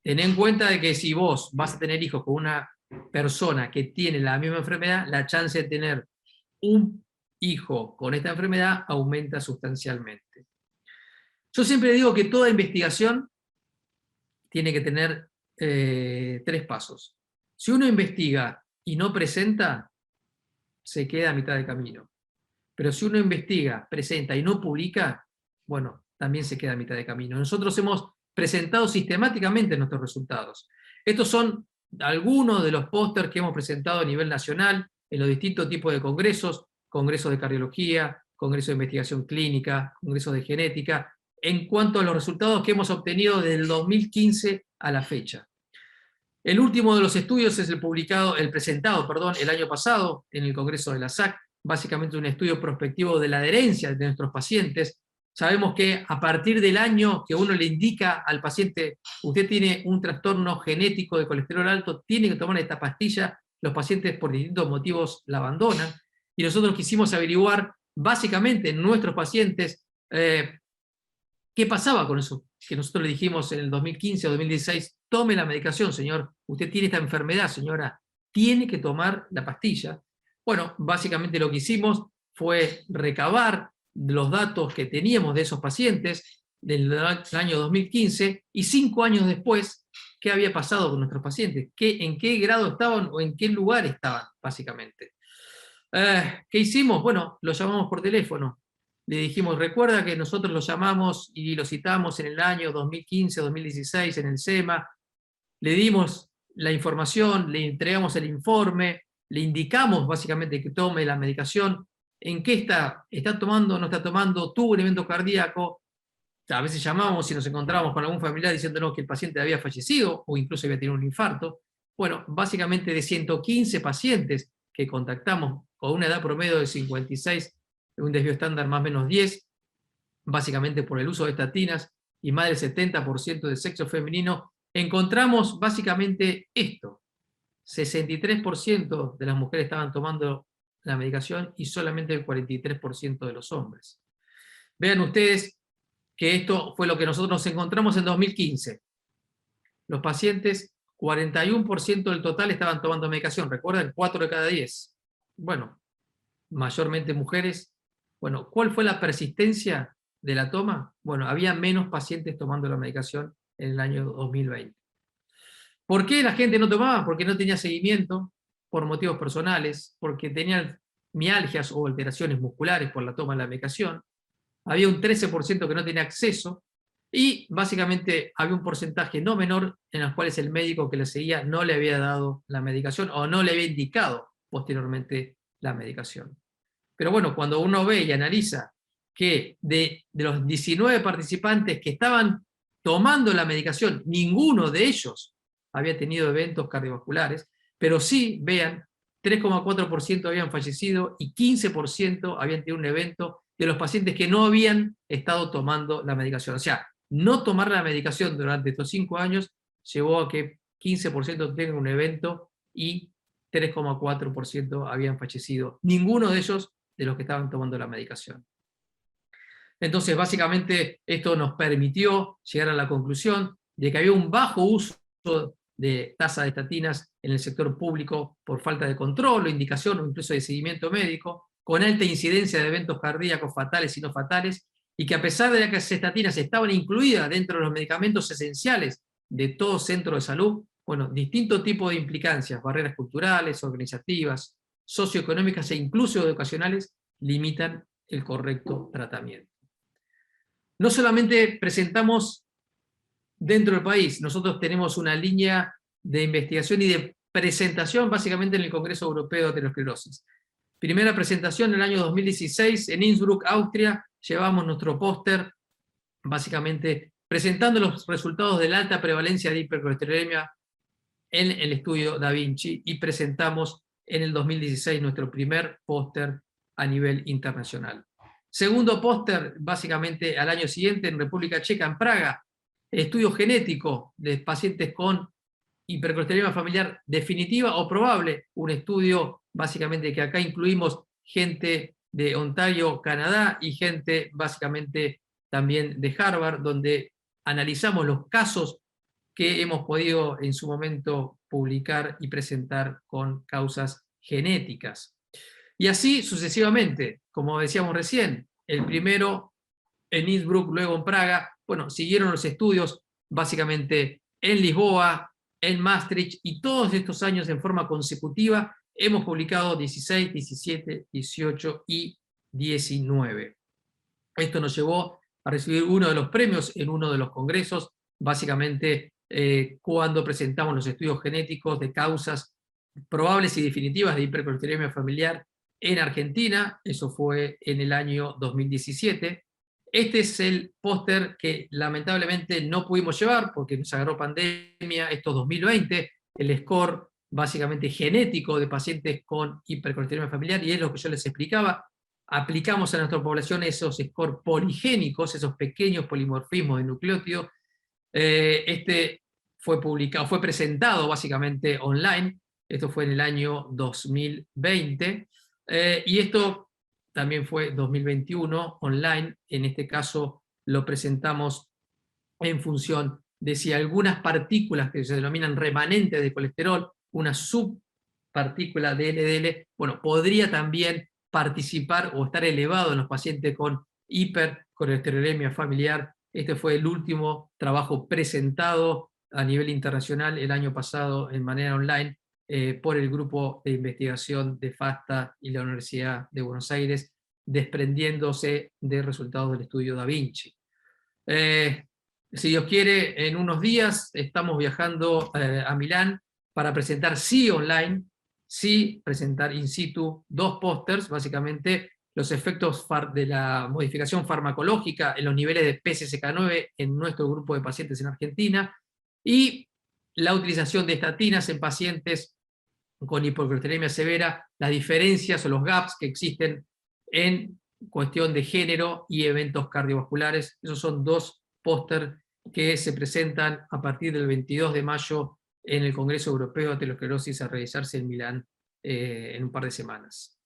S1: ten en cuenta de que si vos vas a tener hijos con una persona que tiene la misma enfermedad, la chance de tener un hijo con esta enfermedad aumenta sustancialmente. Yo siempre digo que toda investigación tiene que tener 3 pasos. Si uno investiga y no presenta, se queda a mitad de camino. Pero si uno investiga, presenta y no publica, bueno, también se queda a mitad de camino. Nosotros hemos presentado sistemáticamente nuestros resultados. Estos son algunos de los pósters que hemos presentado a nivel nacional en los distintos tipos de congresos, congresos de cardiología, congresos de investigación clínica, congresos de genética, en cuanto a los resultados que hemos obtenido desde el 2015 a la fecha. El último de los estudios es el presentado el año pasado en el Congreso de la SAC, básicamente un estudio prospectivo de la adherencia de nuestros pacientes. Sabemos que a partir del año que uno le indica al paciente, usted tiene un trastorno genético de colesterol alto, tiene que tomar esta pastilla, los pacientes por distintos motivos la abandonan, y nosotros quisimos averiguar básicamente en nuestros pacientes ¿qué pasaba con eso? Que nosotros le dijimos en el 2015 o 2016, tome la medicación, señor, usted tiene esta enfermedad, señora, tiene que tomar la pastilla. Bueno, básicamente lo que hicimos fue recabar los datos que teníamos de esos pacientes del año 2015 y 5 años después, ¿qué había pasado con nuestros pacientes? ¿En qué grado estaban o en qué lugar estaban, básicamente? ¿Qué hicimos? Bueno, los llamamos por teléfono. Le dijimos, recuerda que nosotros lo llamamos y lo citamos en el año 2015, 2016 en el SEMA, le dimos la información, le entregamos el informe, le indicamos básicamente que tome la medicación, en qué está tomando, no está tomando, tuvo un evento cardíaco, a veces llamábamos y nos encontrábamos con algún familiar diciéndonos que el paciente había fallecido o incluso había tenido un infarto. Bueno, básicamente de 115 pacientes que contactamos con una edad promedio de 56, un desvío estándar más o menos 10, básicamente por el uso de estatinas, y más del 70% de sexo femenino, encontramos básicamente esto. 63% de las mujeres estaban tomando la medicación y solamente el 43% de los hombres. Vean ustedes que esto fue lo que nosotros nos encontramos en 2015. Los pacientes, 41% del total estaban tomando medicación. ¿Recuerdan? 4 de cada 10. Bueno, mayormente mujeres. Bueno, ¿cuál fue la persistencia de la toma? Bueno, había menos pacientes tomando la medicación en el año 2020. ¿Por qué la gente no tomaba? Porque no tenía seguimiento, por motivos personales, porque tenían mialgias o alteraciones musculares por la toma de la medicación. Había un 13% que no tenía acceso, y básicamente había un porcentaje no menor en los cuales el médico que le seguía no le había dado la medicación o no le había indicado posteriormente la medicación. Pero bueno, cuando uno ve y analiza que de los 19 participantes que estaban tomando la medicación, ninguno de ellos había tenido eventos cardiovasculares, pero sí, vean, 3,4% habían fallecido y 15% habían tenido un evento de los pacientes que no habían estado tomando la medicación. O sea, no tomar la medicación durante estos 5 años llevó a que 15% tengan un evento y 3,4% habían fallecido. Ninguno de ellos de los que estaban tomando la medicación. Entonces, básicamente, esto nos permitió llegar a la conclusión de que había un bajo uso de tasa de estatinas en el sector público por falta de control o indicación o incluso de seguimiento médico, con alta incidencia de eventos cardíacos fatales y no fatales, y que a pesar de que las estatinas estaban incluidas dentro de los medicamentos esenciales de todo centro de salud, bueno, distintos tipos de implicancias, barreras culturales, organizativas, socioeconómicas e incluso educacionales, limitan el correcto tratamiento. No solamente presentamos dentro del país, nosotros tenemos una línea de investigación y de presentación básicamente en el Congreso Europeo de Aterosclerosis. Primera presentación en el año 2016 en Innsbruck, Austria, llevamos nuestro póster básicamente presentando los resultados de la alta prevalencia de hipercolesterolemia en el estudio Da Vinci, y presentamos en el 2016 nuestro primer póster a nivel internacional. Segundo póster, básicamente al año siguiente en República Checa, en Praga, el estudio genético de pacientes con hipercolesterolemia familiar definitiva o probable, un estudio básicamente que acá incluimos gente de Ontario, Canadá, y gente básicamente también de Harvard, donde analizamos los casos que hemos podido en su momento publicar y presentar con causas genéticas. Y así sucesivamente, como decíamos recién, el primero en Innsbruck, luego en Praga, bueno, siguieron los estudios básicamente en Lisboa, en Maastricht, y todos estos años en forma consecutiva hemos publicado 16, 17, 18 y 19. Esto nos llevó a recibir uno de los premios en uno de los congresos, básicamente cuando presentamos los estudios genéticos de causas probables y definitivas de hipercolesterolemia familiar en Argentina. Eso fue en el año 2017. Este es el póster que lamentablemente no pudimos llevar porque nos agarró pandemia, esto 2020, el score básicamente genético de pacientes con hipercolesterolemia familiar, y es lo que yo les explicaba. Aplicamos a nuestra población esos scores poligénicos, esos pequeños polimorfismos de nucleótido. Este fue publicado, fue presentado básicamente online. Esto fue en el año 2020. Y esto también fue 2021 online. En este caso lo presentamos en función de si algunas partículas que se denominan remanentes de colesterol, una subpartícula de LDL, bueno, podría también participar o estar elevado en los pacientes con hipercolesterolemia familiar. Este fue el último trabajo presentado a nivel internacional el año pasado en manera online por el grupo de investigación de FASTA y la Universidad de Buenos Aires, desprendiéndose de resultados del estudio Da Vinci. Si Dios quiere, en unos días estamos viajando a Milán para presentar sí online, sí presentar in situ 2 pósters, básicamente los efectos de la modificación farmacológica en los niveles de PCSK9 en nuestro grupo de pacientes en Argentina, y la utilización de estatinas en pacientes con hipercolesterolemia severa, las diferencias o los gaps que existen en cuestión de género y eventos cardiovasculares. Esos son 2 póster que se presentan a partir del 22 de mayo en el Congreso Europeo de Aterosclerosis a realizarse en Milán en un par de semanas.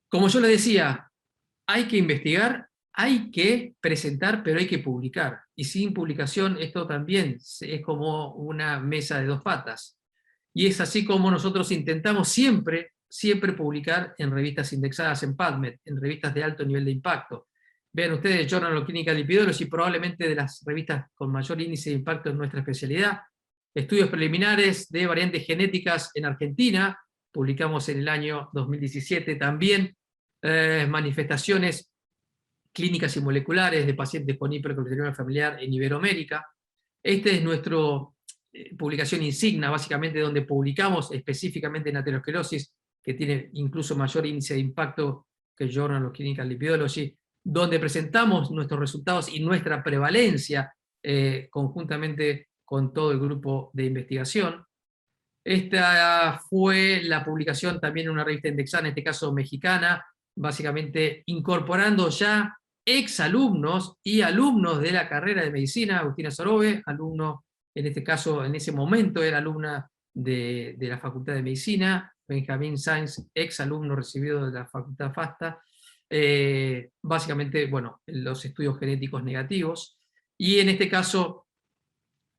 S1: Como yo les decía, hay que investigar, hay que presentar, pero hay que publicar. Y sin publicación esto también es como una mesa de dos patas. Y es así como nosotros intentamos siempre publicar en revistas indexadas en PubMed, en revistas de alto nivel de impacto. Vean ustedes, Journal of Clinical Lipidology, probablemente de las revistas con mayor índice de impacto en nuestra especialidad. Estudios preliminares de variantes genéticas en Argentina, publicamos en el año 2017 también. Manifestaciones clínicas y moleculares de pacientes con hipercolesterolemia familiar en Iberoamérica. Esta es nuestra publicación insignia, básicamente donde publicamos específicamente en aterosclerosis, que tiene incluso mayor índice de impacto que el Journal of Clinical Lipidology, donde presentamos nuestros resultados y nuestra prevalencia conjuntamente con todo el grupo de investigación. Esta fue la publicación también en una revista indexada, en este caso mexicana, básicamente incorporando ya exalumnos y alumnos de la carrera de medicina. Agustina Sorobe, alumno, en este caso, en ese momento era alumna de la Facultad de Medicina, Benjamín Sainz, exalumno recibido de la Facultad FASTA, básicamente, bueno, los estudios genéticos negativos, y en este caso,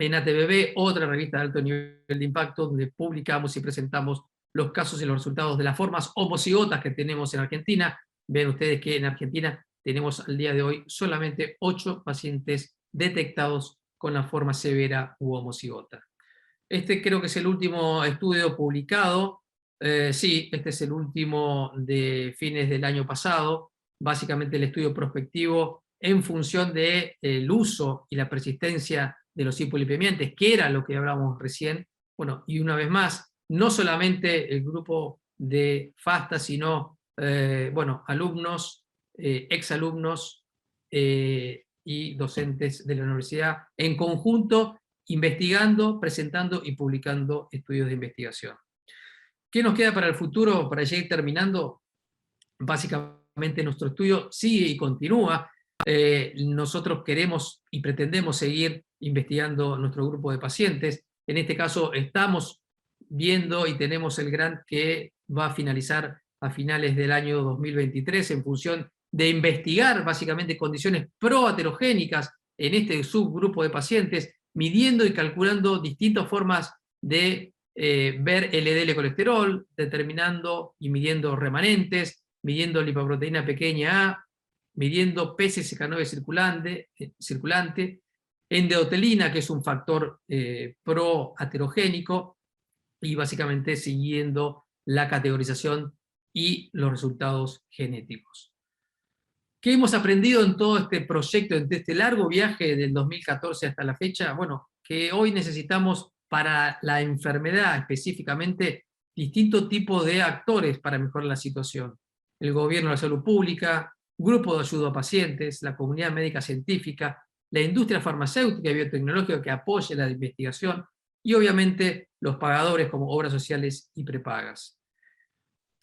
S1: en ATBB, otra revista de alto nivel de impacto, donde publicamos y presentamos los casos y los resultados de las formas homocigotas que tenemos en Argentina. Ven ustedes que en Argentina tenemos al día de hoy solamente 8 pacientes detectados con la forma severa u homocigota. Este creo que es el último estudio publicado. Sí, este es el último de fines del año pasado. Básicamente el estudio prospectivo en función del uso y la persistencia de los hipolipemiantes, que era lo que hablábamos recién. Bueno, y una vez más, no solamente el grupo de FASTA, sino bueno, alumnos, exalumnos y docentes de la universidad en conjunto, investigando, presentando y publicando estudios de investigación. ¿Qué nos queda para el futuro, para ya ir terminando? Básicamente nuestro estudio sigue y continúa. Nosotros queremos y pretendemos seguir investigando nuestro grupo de pacientes. En este caso estamos viendo y tenemos el grant que va a finalizar a finales del año 2023 en función de investigar básicamente condiciones proaterogénicas en este subgrupo de pacientes, midiendo y calculando distintas formas de ver LDL colesterol, determinando y midiendo remanentes, midiendo lipoproteína pequeña a, midiendo PCSK9 circulante, endotelina, que es un factor proaterogénico, y básicamente siguiendo la categorización y los resultados genéticos. ¿Qué hemos aprendido en todo este proyecto, en este largo viaje del 2014 hasta la fecha? Bueno, que hoy necesitamos para la enfermedad específicamente distintos tipos de actores para mejorar la situación. El gobierno de la salud pública, grupo de ayuda a pacientes, la comunidad médica científica, la industria farmacéutica y biotecnológica que apoye la investigación y obviamente los pagadores como obras sociales y prepagas.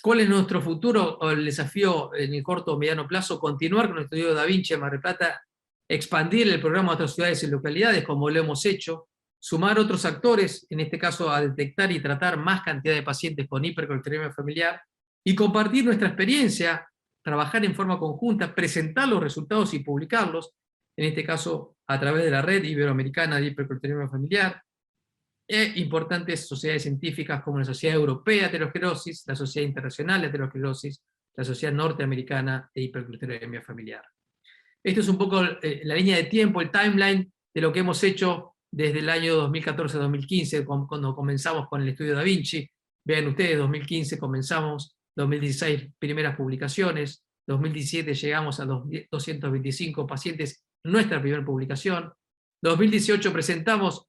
S1: ¿Cuál es nuestro futuro o el desafío en el corto o mediano plazo? Continuar con el estudio de Da Vinci en Mar del Plata, expandir el programa a otras ciudades y localidades como lo hemos hecho, sumar otros actores, en este caso a detectar y tratar más cantidad de pacientes con hipercolesterolemia familiar, y compartir nuestra experiencia, trabajar en forma conjunta, presentar los resultados y publicarlos, en este caso a través de la red iberoamericana de hipercolesterolemia familiar, e importantes sociedades científicas como la Sociedad Europea de Aterosclerosis, la Sociedad Internacional de Aterosclerosis, la Sociedad Norteamericana de Hipercolesterolemia Familiar. Esto es un poco la línea de tiempo, el timeline de lo que hemos hecho desde el año 2014-2015, cuando comenzamos con el estudio Da Vinci. Vean ustedes, 2015 comenzamos, 2016 primeras publicaciones, 2017 llegamos a 225 pacientes, nuestra primera publicación, 2018 presentamos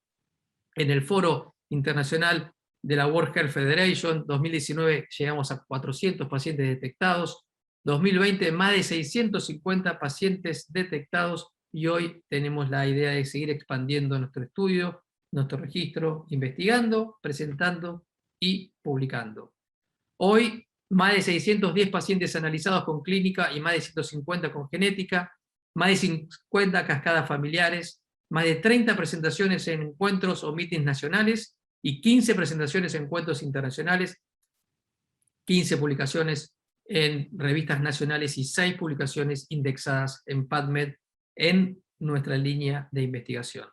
S1: en el Foro Internacional de la World Health Federation, 2019 llegamos a 400 pacientes detectados, 2020 más de 650 pacientes detectados, y hoy tenemos la idea de seguir expandiendo nuestro estudio, nuestro registro, investigando, presentando y publicando. Hoy, más de 610 pacientes analizados con clínica y más de 150 con genética, más de 50 cascadas familiares, más de 30 presentaciones en encuentros o meetings nacionales y 15 presentaciones en encuentros internacionales, 15 publicaciones en revistas nacionales y 6 publicaciones indexadas en PubMed en nuestra línea de investigación.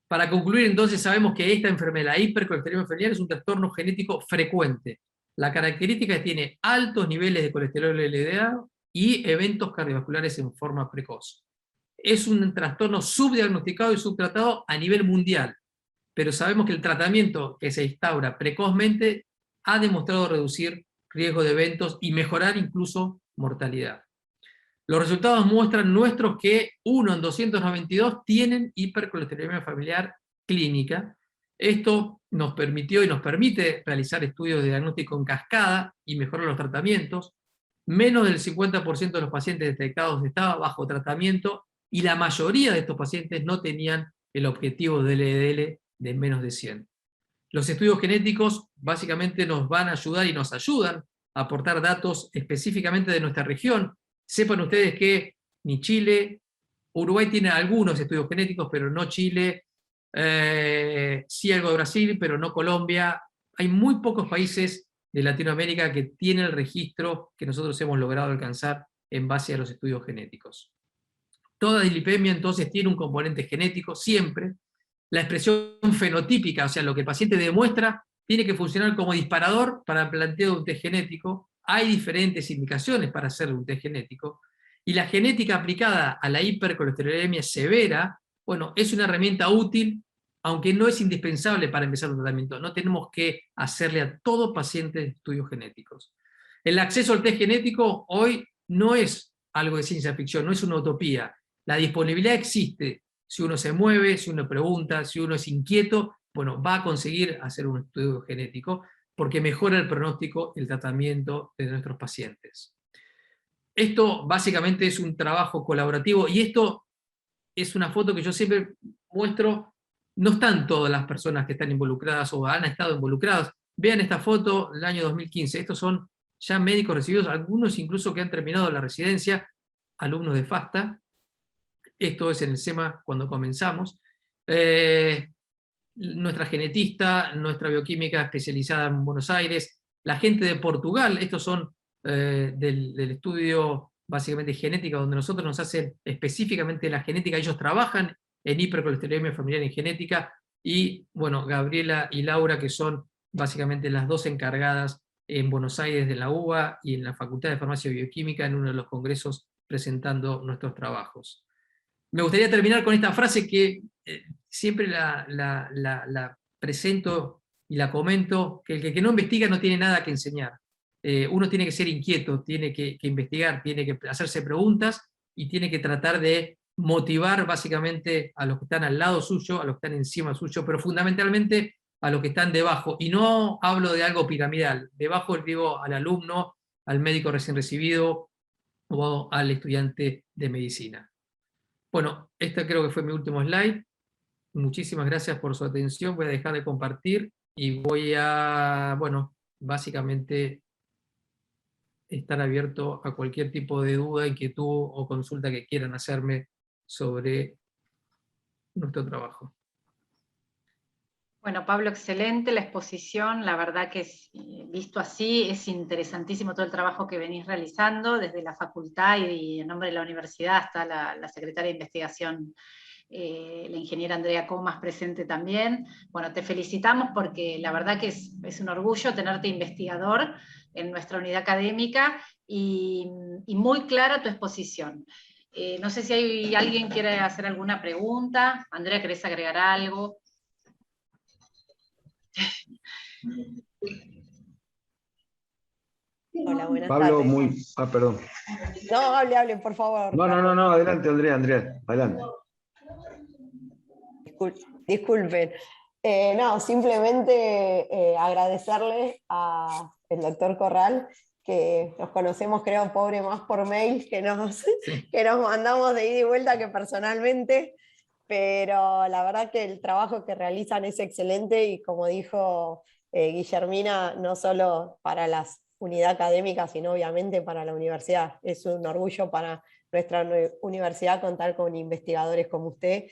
S1: Para concluir, entonces, sabemos que esta enfermedad, la hipercolesterolemia familiar, es un trastorno genético frecuente. La característica es que tiene altos niveles de colesterol LDL y eventos cardiovasculares en forma precoz. Es un trastorno subdiagnosticado y subtratado a nivel mundial, pero sabemos que el tratamiento que se instaura precozmente ha demostrado reducir riesgo de eventos y mejorar incluso mortalidad. Los resultados muestran nuestros que 1 en 292 tienen hipercolesterolemia familiar clínica. Esto nos permitió y nos permite realizar estudios de diagnóstico en cascada y mejorar los tratamientos. Menos del 50% de los pacientes detectados estaba bajo tratamiento y la mayoría de estos pacientes no tenían el objetivo del LDL de menos de 100. Los estudios genéticos básicamente nos van a ayudar y nos ayudan a aportar datos específicamente de nuestra región. Sepan ustedes que ni Chile, Uruguay tiene algunos estudios genéticos, pero no Chile, sí algo de Brasil, pero no Colombia. Hay muy pocos países de Latinoamérica que tienen el registro que nosotros hemos logrado alcanzar en base a los estudios genéticos. Toda dislipemia entonces tiene un componente genético, siempre. La expresión fenotípica, o sea, lo que el paciente demuestra, tiene que funcionar como disparador para el planteo de un test genético. Hay diferentes indicaciones para hacer un test genético. Y la genética aplicada a la hipercolesterolemia severa, bueno, es una herramienta útil, aunque no es indispensable para empezar un tratamiento. No tenemos que hacerle a todo paciente estudios genéticos. El acceso al test genético hoy no es algo de ciencia ficción, no es una utopía. La disponibilidad existe. Si uno se mueve, si uno pregunta, si uno es inquieto, bueno, va a conseguir hacer un estudio genético porque mejora el pronóstico y el tratamiento de nuestros pacientes. Esto básicamente es un trabajo colaborativo y esto es una foto que yo siempre muestro. No están todas las personas que están involucradas o han estado involucradas. Vean esta foto del año 2015. Estos son ya médicos recibidos, algunos incluso que han terminado la residencia, alumnos de FASTA. Esto es en el SEMA cuando comenzamos. Nuestra genetista, nuestra bioquímica especializada en Buenos Aires, la gente de Portugal, estos son del estudio básicamente genética, donde nosotros nos hacen específicamente la genética, ellos trabajan en hipercolesterolemia familiar en genética, y bueno, Gabriela y Laura, que son básicamente las dos encargadas en Buenos Aires de la UBA y en la Facultad de Farmacia y Bioquímica en uno de los congresos presentando nuestros trabajos. Me gustaría terminar con esta frase que siempre la presento y la comento, que el que no investiga no tiene nada que enseñar. Uno tiene que ser inquieto, tiene que investigar, tiene que hacerse preguntas y tiene que tratar de motivar básicamente a los que están al lado suyo, a los que están encima suyo, pero fundamentalmente a los que están debajo. Y no hablo de algo piramidal. Debajo digo al alumno, al médico recién recibido o al estudiante de medicina. Bueno, este creo que fue mi último slide. Muchísimas gracias por su atención. Voy a dejar de compartir y voy a, bueno, básicamente estar abierto a cualquier tipo de duda, inquietud o consulta que quieran hacerme sobre nuestro trabajo.
S2: Bueno, Pablo, excelente la exposición. La verdad que visto así es interesantísimo todo el trabajo que venís realizando desde la facultad y en nombre de la universidad hasta la secretaria de investigación, la ingeniera Andrea Comas, presente también. Bueno, te felicitamos porque la verdad que es un orgullo tenerte investigador en nuestra unidad académica y muy clara tu exposición. No sé si hay alguien que quiere hacer alguna pregunta. Andrea, ¿querés agregar algo?
S3: Hola, buenas
S4: Pablo,
S3: tardes.
S4: perdón.
S3: No, hable, por favor.
S4: No, adelante, Andrea, adelante.
S3: Disculpen. No, simplemente agradecerle al doctor Corral, que nos conocemos, creo, pobre, más por mail, que nos mandamos de ida y vuelta que personalmente, pero la verdad que el trabajo que realizan es excelente y como dijo Guillermina, no solo para las unidad académica, sino obviamente para la universidad. Es un orgullo para nuestra universidad contar con investigadores como usted.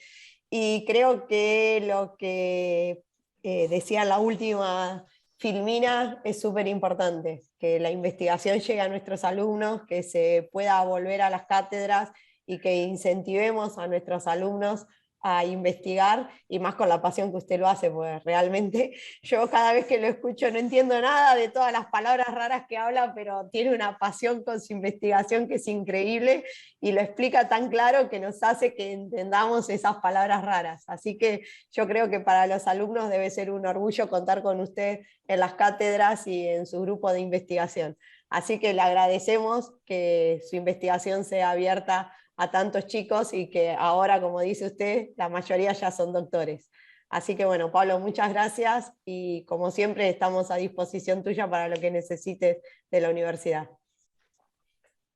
S3: Y creo que lo que decía en la última Filmina es súper importante, que la investigación llegue a nuestros alumnos, que se pueda volver a las cátedras y que incentivemos a nuestros alumnos a investigar, y más con la pasión que usted lo hace, porque realmente yo cada vez que lo escucho no entiendo nada de todas las palabras raras que habla, pero tiene una pasión con su investigación que es increíble y lo explica tan claro que nos hace que entendamos esas palabras raras. Así que yo creo que para los alumnos debe ser un orgullo contar con usted en las cátedras y en su grupo de investigación. Así que le agradecemos que su investigación sea abierta a tantos chicos y que ahora, como dice usted, la mayoría ya son doctores. Así que bueno, Pablo, muchas gracias y como siempre estamos a disposición tuya para lo que necesites de la universidad.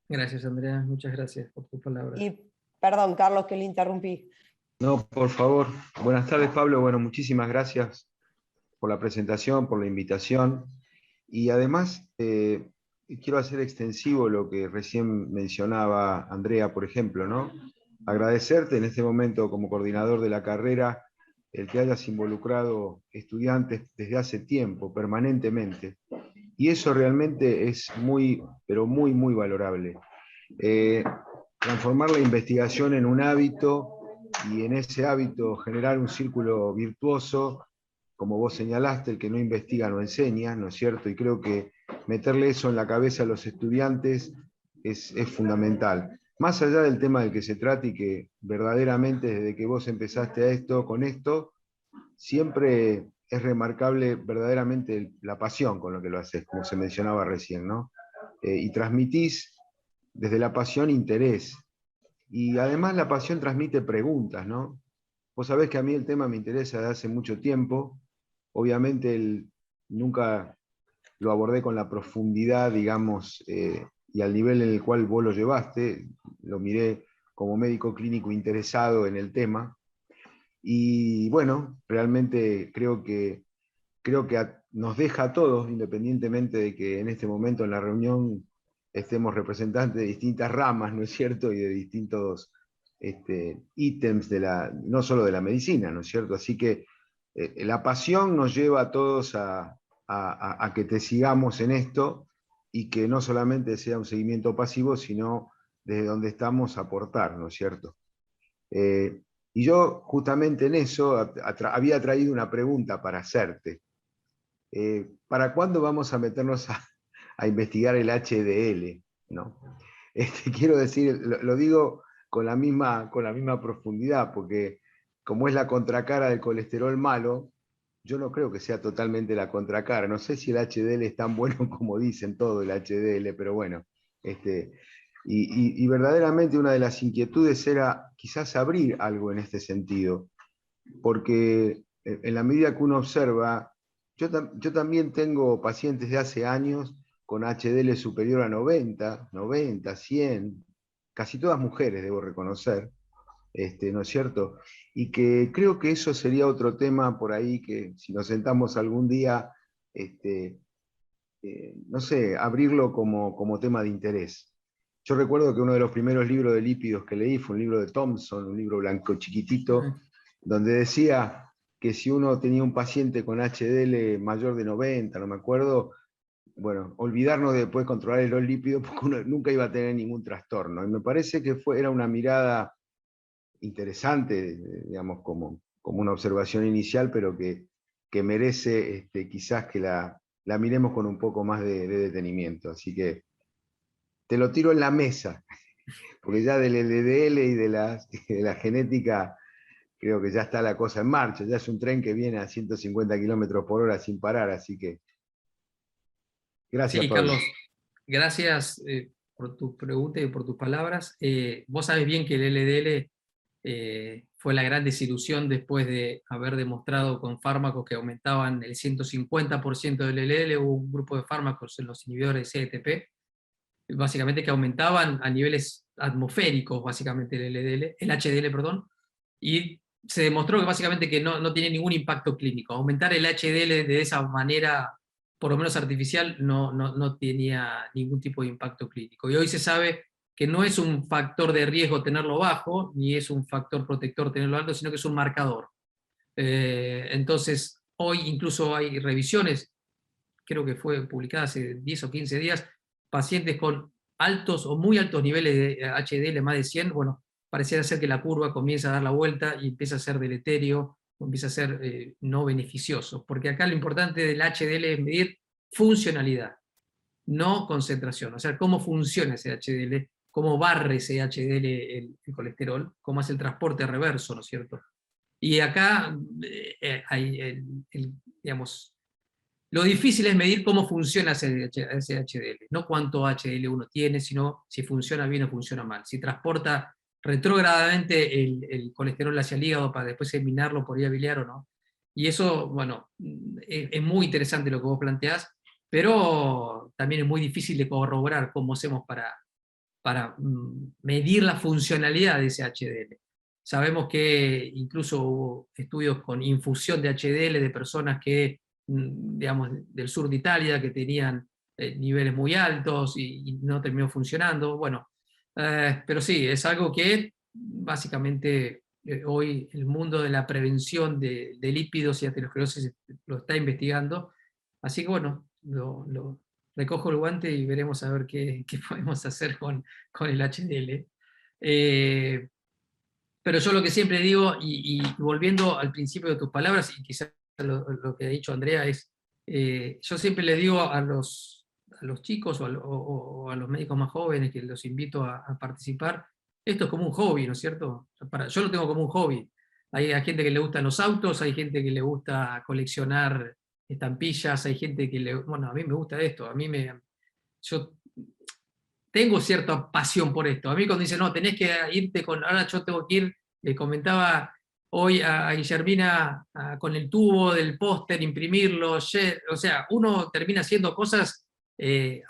S1: Gracias, Andrea, muchas gracias por tus palabras.
S3: Y perdón, Carlos, que le interrumpí.
S4: No, por favor. Buenas tardes, Pablo. Bueno, muchísimas gracias por la presentación, por la invitación. Y además, quiero hacer extensivo lo que recién mencionaba Andrea, por ejemplo, ¿no? Agradecerte en este momento como coordinador de la carrera el que hayas involucrado estudiantes desde hace tiempo, permanentemente. Y eso realmente es muy, pero muy, muy valorable. Transformar la investigación en un hábito y en ese hábito generar un círculo virtuoso, como vos señalaste, el que no investiga no enseña, ¿no es cierto? Y creo que meterle eso en la cabeza a los estudiantes es fundamental. Más allá del tema del que se trate y que verdaderamente desde que vos empezaste con esto, siempre es remarcable verdaderamente la pasión con lo que lo haces, como se mencionaba recién, ¿no? Y transmitís desde la pasión interés. Y además la pasión transmite preguntas, ¿no? Vos sabés que a mí el tema me interesa desde hace mucho tiempo. Obviamente nunca lo abordé con la profundidad, digamos, y al nivel en el cual vos lo llevaste. Lo miré como médico clínico interesado en el tema. Y bueno, realmente creo que nos deja a todos, independientemente de que en este momento en la reunión estemos representantes de distintas ramas, ¿no es cierto? Y de distintos ítems, no solo de la medicina, ¿no es cierto? Así que la pasión nos lleva a todos a que te sigamos en esto y que no solamente sea un seguimiento pasivo, sino desde donde estamos aportar, ¿no es cierto? Y yo justamente en eso había traído una pregunta para hacerte. ¿Para cuándo vamos a meternos a investigar el HDL? ¿No? Quiero decir, lo digo con la misma profundidad, porque como es la contracara del colesterol malo, yo no creo que sea totalmente la contracara. No sé si el HDL es tan bueno como dicen todo el HDL, pero bueno. Y verdaderamente una de las inquietudes era quizás abrir algo en este sentido, porque en la medida que uno observa, yo también tengo pacientes de hace años con HDL superior a 90, 100, casi todas mujeres, debo reconocer, ¿no es cierto? Y que creo que eso sería otro tema por ahí que si nos sentamos algún día, no sé, abrirlo como tema de interés. Yo recuerdo que uno de los primeros libros de lípidos que leí fue un libro de Thompson, un libro blanco chiquitito, donde decía que si uno tenía un paciente con HDL mayor de 90, no me acuerdo, bueno, olvidarnos de después controlar los lípidos porque uno nunca iba a tener ningún trastorno. Y me parece que era una mirada interesante, digamos, como una observación inicial, pero que merece quizás que la miremos con un poco más de detenimiento. Así que te lo tiro en la mesa, porque ya del LDL y de la genética creo que ya está la cosa en marcha, ya es un tren que viene a 150 km/h sin parar, así que gracias,
S1: Sí,
S4: Pablo.
S1: Carlos, gracias por tu pregunta y por tus palabras. Vos sabés bien que el LDL fue la gran desilusión después de haber demostrado con fármacos que aumentaban el 150% del LDL. Hubo un grupo de fármacos en los inhibidores CETP, básicamente que aumentaban a niveles atmosféricos, básicamente el HDL, perdón, y se demostró que básicamente que no tiene ningún impacto clínico. Aumentar el HDL de esa manera, por lo menos artificial, no tenía ningún tipo de impacto clínico. Y hoy se sabe que no es un factor de riesgo tenerlo bajo, ni es un factor protector tenerlo alto, sino que es un marcador. Entonces, hoy incluso hay revisiones creo que fue publicada hace 10 o 15 días, pacientes con altos o muy altos niveles de HDL, más de 100, bueno, pareciera ser que la curva comienza a dar la vuelta y empieza a ser deleterio, o empieza a ser no beneficioso, porque acá lo importante del HDL es medir funcionalidad, no concentración, o sea, cómo funciona ese HDL, cómo barre ese HDL el colesterol, cómo hace el transporte reverso, ¿no es cierto? Y acá hay, digamos, lo difícil es medir cómo funciona ese HDL, no cuánto HDL uno tiene, sino si funciona bien o funciona mal, si transporta retrógradamente el colesterol hacia el hígado para después eliminarlo por vía biliar o no. Y eso, bueno, es muy interesante lo que vos planteás, pero también es muy difícil de corroborar cómo hacemos para medir la funcionalidad de ese HDL. Sabemos que incluso hubo estudios con infusión de HDL de personas que, digamos, del sur de Italia, que tenían niveles muy altos y no terminó funcionando. Bueno, pero sí, es algo que básicamente hoy el mundo de la prevención de lípidos y aterosclerosis lo está investigando. Así que bueno, recojo el guante y veremos a ver qué podemos hacer con el HDL. Pero yo lo que siempre digo, y volviendo al principio de tus palabras, y quizás lo que ha dicho Andrea, es, yo siempre le digo a los chicos o a los médicos más jóvenes que los invito a participar, esto es como un hobby, ¿no es cierto? Yo lo tengo como un hobby. Hay gente que le gustan los autos, hay gente que le gusta coleccionar estampillas, hay gente que bueno, a mí me gusta esto, yo tengo cierta pasión por esto. A mí cuando dicen, no, tenés que irte con, ahora yo tengo que ir, le comentaba hoy a Guillermina con el tubo del póster, imprimirlo, o sea, uno termina haciendo cosas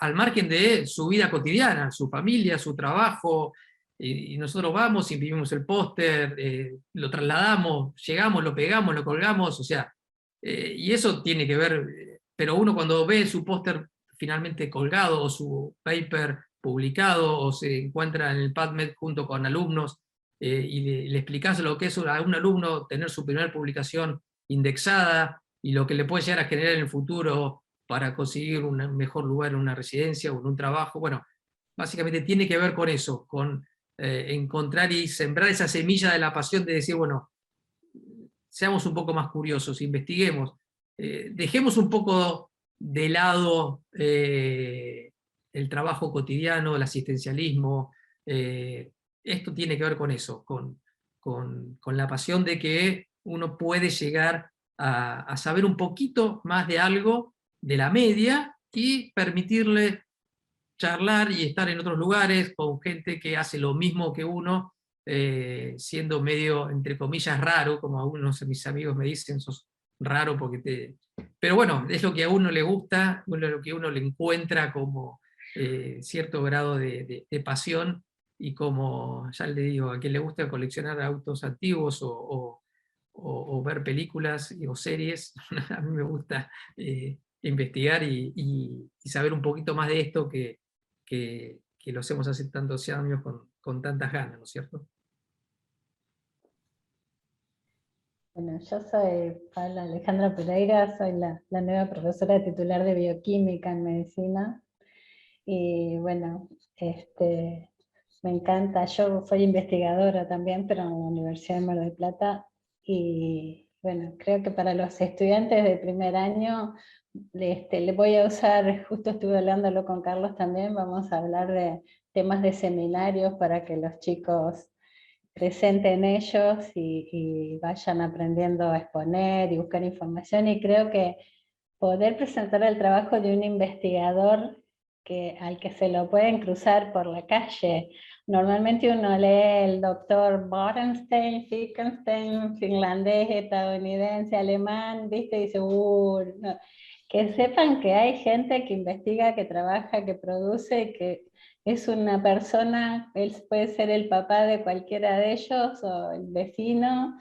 S1: al margen de su vida cotidiana, su familia, su trabajo, y nosotros vamos, imprimimos el póster, lo trasladamos, llegamos, lo pegamos, lo colgamos, o sea, y eso tiene que ver, pero uno cuando ve su póster finalmente colgado o su paper publicado o se encuentra en el PubMed junto con alumnos y le explicás lo que es a un alumno tener su primera publicación indexada y lo que le puede llegar a generar en el futuro para conseguir un mejor lugar en una residencia o en un trabajo. Bueno, básicamente tiene que ver con eso, con encontrar y sembrar esa semilla de la pasión de decir, bueno, seamos un poco más curiosos, investiguemos, dejemos un poco de lado el trabajo cotidiano, el asistencialismo. Esto tiene que ver con eso, con la pasión de que uno puede llegar a saber un poquito más de algo de la media y permitirle charlar y estar en otros lugares con gente que hace lo mismo que uno, siendo medio, entre comillas, raro, como algunos de mis amigos me dicen, sos raro porque te... Pero bueno, es lo que a uno le gusta, lo que uno le encuentra como cierto grado de pasión, y como ya le digo, a quien le gusta coleccionar autos antiguos o ver películas o series, a mí me gusta investigar y saber un poquito más de esto que lo hacemos hace tantos años con tantas ganas, ¿no es cierto?
S5: Bueno, yo soy Paula Alejandra Pereira, soy la nueva profesora titular de Bioquímica en Medicina. Y bueno, me encanta, yo soy investigadora también, pero en la Universidad de Mar del Plata. Y bueno, creo que para los estudiantes de primer año, le voy a usar, justo estuve hablándolo con Carlos también, vamos a hablar de temas de seminarios para que los chicos presenten ellos y vayan aprendiendo a exponer y buscar información, y creo que poder presentar el trabajo de un investigador al que se lo pueden cruzar por la calle. Normalmente uno lee el doctor Bodenstein, Finkelstein, finlandés, estadounidense, alemán, ¿viste? Y dice, no. Que sepan que hay gente que investiga, que trabaja, que produce, que es una persona, él puede ser el papá de cualquiera de ellos o el vecino,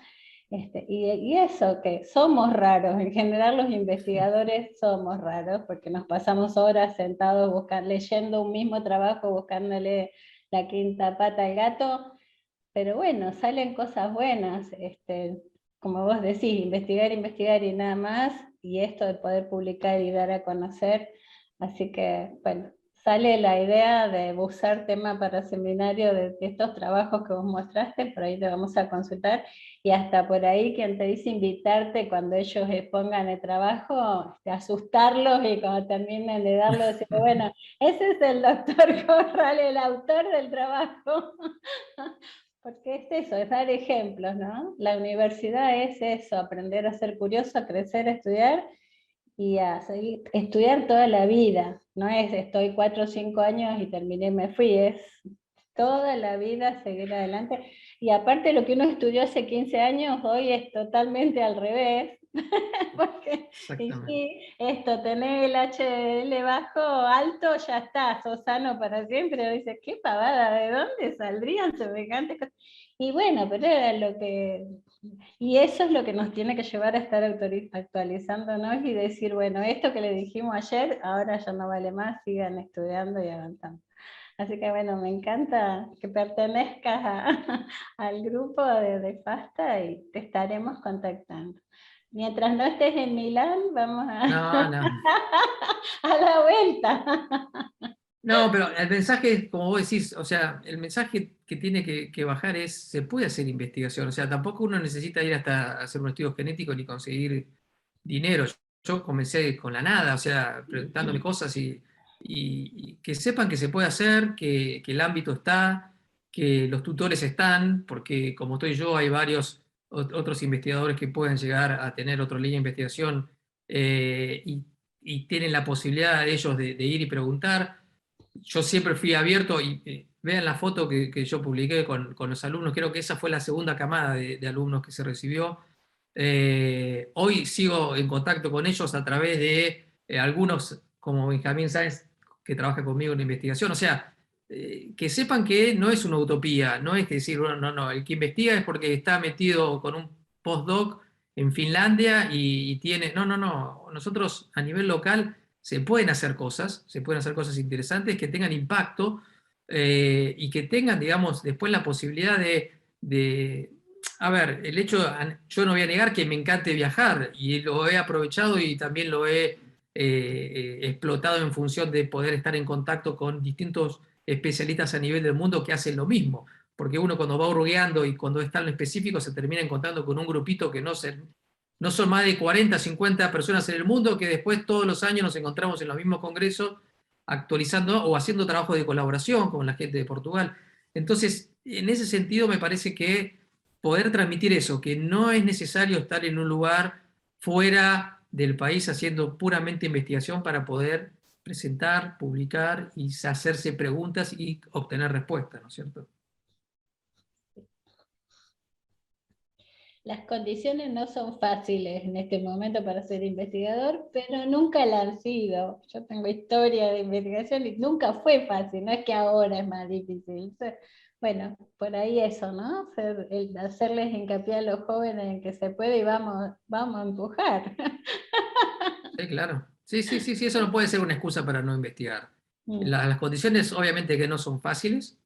S5: y eso, que somos raros, en general los investigadores somos raros, porque nos pasamos horas sentados leyendo un mismo trabajo, buscándole la quinta pata al gato, pero bueno, salen cosas buenas, como vos decís, investigar y nada más, y esto de poder publicar y dar a conocer. Así que, bueno, sale la idea de usar tema para seminario de estos trabajos que vos mostraste, por ahí te vamos a consultar, y hasta por ahí quien te dice invitarte cuando ellos expongan el trabajo, asustarlos y cuando terminen de darlo, decir, bueno, ese es el doctor Corral, el autor del trabajo. Porque es eso, es dar ejemplos, ¿no? La universidad es eso, aprender a ser curioso, a crecer, a estudiar, y a seguir, estudiar toda la vida. No es estoy 4 o 5 años y terminé y me fui, es toda la vida seguir adelante. Y aparte lo que uno estudió hace 15 años, hoy es totalmente al revés. Porque y sí, esto, tener el HDL bajo, alto, ya está, sos sano para siempre. Dices, qué pavada, ¿de dónde saldrían semejantes cosas? Y bueno, pero era lo que... Y eso es lo que nos tiene que llevar a estar actualizándonos y decir, bueno, esto que le dijimos ayer, ahora ya no vale más, sigan estudiando y avanzando. Así que bueno, me encanta que pertenezcas al grupo de FASTA y te estaremos contactando. Mientras no estés en Milán, vamos a,
S1: No.
S5: a la vuelta.
S1: No, pero el mensaje, como vos decís, o sea, el mensaje que tiene que bajar es, se puede hacer investigación, o sea, tampoco uno necesita ir hasta hacer un estudio genético ni conseguir dinero. Yo comencé con la nada, o sea, preguntándome cosas y que sepan que se puede hacer, que el ámbito está, que los tutores están, porque como estoy yo, hay varios otros investigadores que pueden llegar a tener otra línea de investigación y tienen la posibilidad de ellos de ir y preguntar. Yo siempre fui abierto y vean la foto que yo publiqué con los alumnos, creo que esa fue la segunda camada de alumnos que se recibió. Hoy sigo en contacto con ellos a través de algunos, como Benjamín Sáenz, que trabaja conmigo en la investigación, o sea, que sepan que no es una utopía, no es que decir, bueno, no, el que investiga es porque está metido con un postdoc en Finlandia y tiene, no, nosotros a nivel local se pueden hacer cosas interesantes que tengan impacto y que tengan, digamos, después la posibilidad a ver, el hecho, yo no voy a negar que me encante viajar y lo he aprovechado y también lo he explotado en función de poder estar en contacto con distintos especialistas a nivel del mundo que hacen lo mismo, porque uno cuando va hurgueando y cuando está en lo específico se termina encontrando con un grupito que no son más de 40, 50 personas en el mundo que después todos los años nos encontramos en los mismos congresos actualizando o haciendo trabajo de colaboración con la gente de Portugal. Entonces, en ese sentido me parece que poder transmitir eso, que no es necesario estar en un lugar fuera del país haciendo puramente investigación para poder presentar, publicar y hacerse preguntas y obtener respuestas, ¿no es cierto?
S5: Las condiciones no son fáciles en este momento para ser investigador, pero nunca la han sido. Yo tengo historia de investigación y nunca fue fácil, no es que ahora es más difícil. Bueno, por ahí eso, ¿no? Hacerles hincapié a los jóvenes en que se puede y vamos a empujar.
S1: Sí, claro. Sí, eso no puede ser una excusa para no investigar. Las condiciones obviamente que no son fáciles.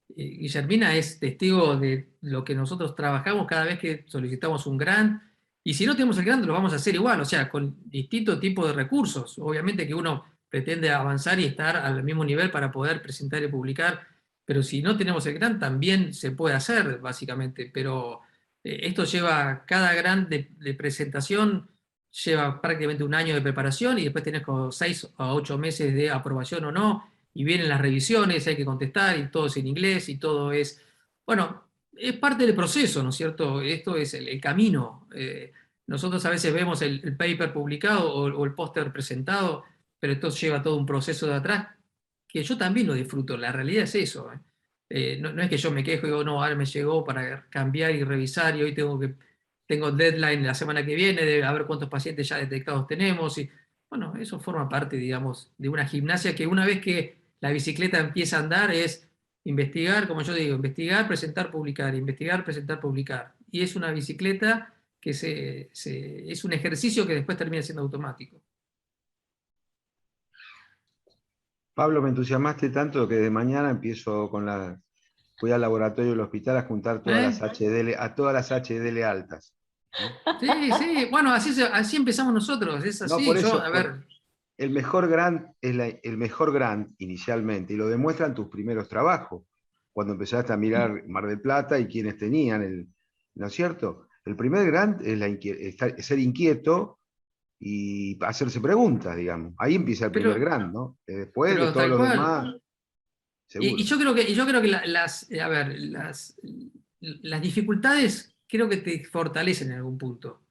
S1: Guillermina es testigo de lo que nosotros trabajamos cada vez que solicitamos un grant. Y si no tenemos el grant, lo vamos a hacer igual, o sea, con distintos tipos de recursos. Obviamente que uno pretende avanzar y estar al mismo nivel para poder presentar y publicar, pero si no tenemos el grant, también se puede hacer, básicamente. Pero esto lleva, cada grant de presentación lleva prácticamente un año de preparación y después tenés como 6 a 8 meses de aprobación o no, y vienen las revisiones, hay que contestar, y todo es en inglés, y todo es, bueno, es parte del proceso, ¿no es cierto? Esto es el camino. Nosotros a veces vemos el paper publicado o el póster presentado, pero esto lleva todo un proceso de atrás, que yo también lo disfruto, la realidad es eso. No es que yo me quejo y digo, no, ahora me llegó para cambiar y revisar, y hoy tengo deadline la semana que viene de a ver cuántos pacientes ya detectados tenemos. Y bueno, eso forma parte, digamos, de una gimnasia que una vez que la bicicleta empieza a andar es investigar, como yo digo, investigar, presentar, publicar, investigar, presentar, publicar. Y es una bicicleta que es un ejercicio que después termina siendo automático.
S4: Pablo, me entusiasmaste tanto que de mañana voy al laboratorio del hospital a juntar todas las HDL, a todas las HDL altas.
S1: Sí, sí, bueno, así empezamos nosotros, es
S4: No,
S1: así.
S4: por
S1: Yo,
S4: eso,
S1: a ver,
S4: el mejor grant es el mejor grant inicialmente, y lo demuestran tus primeros trabajos, cuando empezaste a mirar Mar del Plata y quienes tenían ¿no es cierto? El primer grant es es ser inquieto y hacerse preguntas, digamos. Ahí empieza el primer
S1: pero,
S4: grant, ¿no? Después de
S1: pero
S4: todo
S1: tal
S4: lo
S1: cual.
S4: demás,
S1: Y
S4: seguro.
S1: yo creo que a ver, las dificultades creo que te fortalecen en algún punto.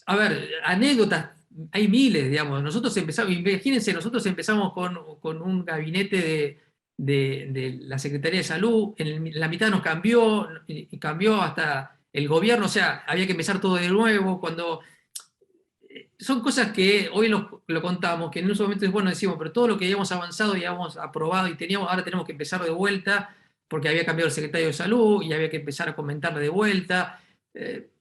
S1: A ver, anécdotas, hay miles, digamos. Nosotros empezamos, imagínense, nosotros empezamos con un gabinete de la Secretaría de Salud, la mitad nos cambió, y cambió hasta el gobierno, o sea, había que empezar todo de nuevo, cuando son cosas que hoy lo contamos, que en ese momento es bueno, decimos, pero todo lo que habíamos avanzado y habíamos aprobado y teníamos, ahora tenemos que empezar de vuelta, porque había cambiado el secretario de Salud y había que empezar a comentarle de vuelta.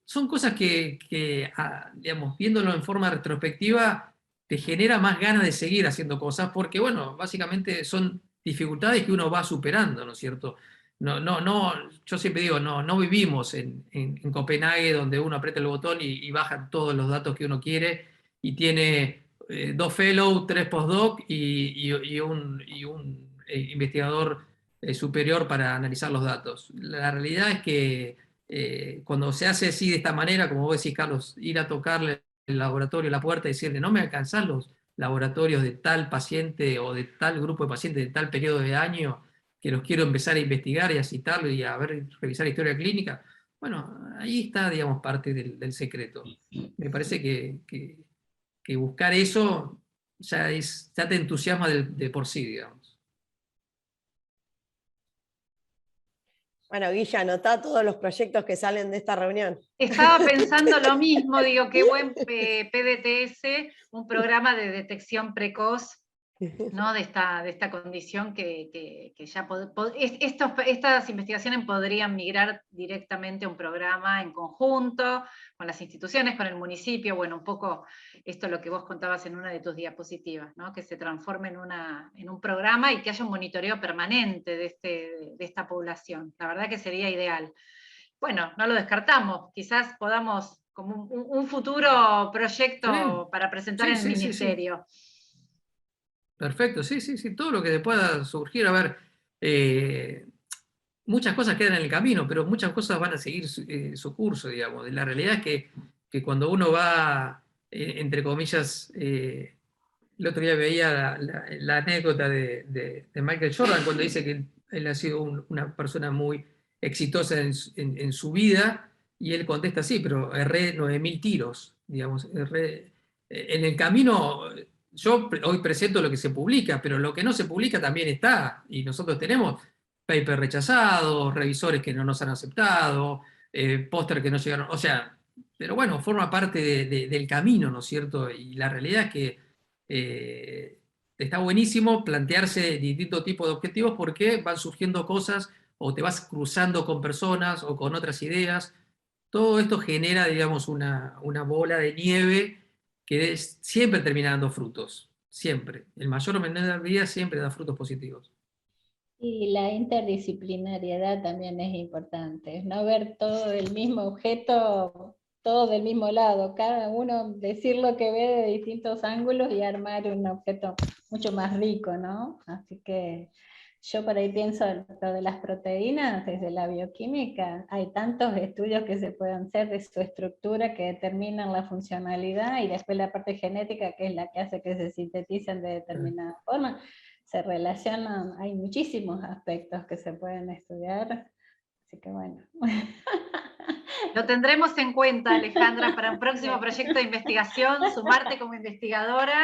S1: Son cosas digamos, viéndolo en forma retrospectiva, te genera más ganas de seguir haciendo cosas, porque, bueno, básicamente son dificultades que uno va superando, ¿no es cierto? No, yo siempre digo, no vivimos en Copenhague donde uno aprieta el botón y bajan todos los datos que uno quiere y tiene 2 fellow, 3 postdoc y un investigador superior para analizar los datos. La realidad es que cuando se hace así de esta manera, como vos decís, Carlos, ir a tocarle el laboratorio la puerta y decirle, no me alcanzan los laboratorios de tal paciente o de tal grupo de pacientes de tal periodo de año que los quiero empezar a investigar y a citarlo y a ver, revisar historia clínica, bueno, ahí está, digamos, parte del secreto. Me parece que buscar eso ya te entusiasma de por sí, digamos.
S3: Bueno, Guilla, anotá todos los proyectos que salen de esta reunión.
S2: Estaba pensando lo mismo, digo, qué buen PDTS, un programa de detección precoz, ¿no? de esta condición que ya estas investigaciones podrían migrar directamente a un programa en conjunto, con las instituciones, con el municipio, bueno, un poco esto es lo que vos contabas en una de tus diapositivas, ¿no? Que se transforme en un programa y que haya un monitoreo permanente de esta población. La verdad que sería ideal. Bueno, no lo descartamos, quizás podamos, como un futuro proyecto para presentar
S1: Sí,
S2: en el
S1: sí, sí, sí.
S2: ministerio.
S1: Perfecto, sí, sí, sí, todo lo que te pueda surgir. A ver, muchas cosas quedan en el camino, pero muchas cosas van a seguir su curso, digamos. La realidad es que cuando uno va, entre comillas, el otro día veía la anécdota de Michael Jordan cuando dice que él ha sido una persona muy exitosa en su vida, y él contesta, sí, pero erré 9.000 tiros, digamos, en el camino. Yo hoy presento lo que se publica, pero lo que no se publica también está, y nosotros tenemos papers rechazados, revisores que no nos han aceptado, póster que no llegaron, o sea, pero bueno, forma parte del camino, ¿no es cierto? Y la realidad es que está buenísimo plantearse distintos tipos de objetivos porque van surgiendo cosas o te vas cruzando con personas o con otras ideas. Todo esto genera, digamos, una bola de nieve que siempre termina dando frutos. Siempre. El mayor o menor día siempre da frutos positivos.
S5: Y la interdisciplinariedad también es importante, no ver todo el mismo objeto, todo del mismo lado, cada uno decir lo que ve de distintos ángulos y armar un objeto mucho más rico, ¿no? Así que yo por ahí pienso lo de las proteínas, desde la bioquímica, hay tantos estudios que se pueden hacer de su estructura que determinan la funcionalidad y después la parte genética que es la que hace que se sinteticen de determinada forma. Se relacionan, hay muchísimos aspectos que se pueden estudiar, así que bueno.
S2: Lo tendremos en cuenta, Alejandra, para un próximo proyecto de investigación, sumarte como investigadora,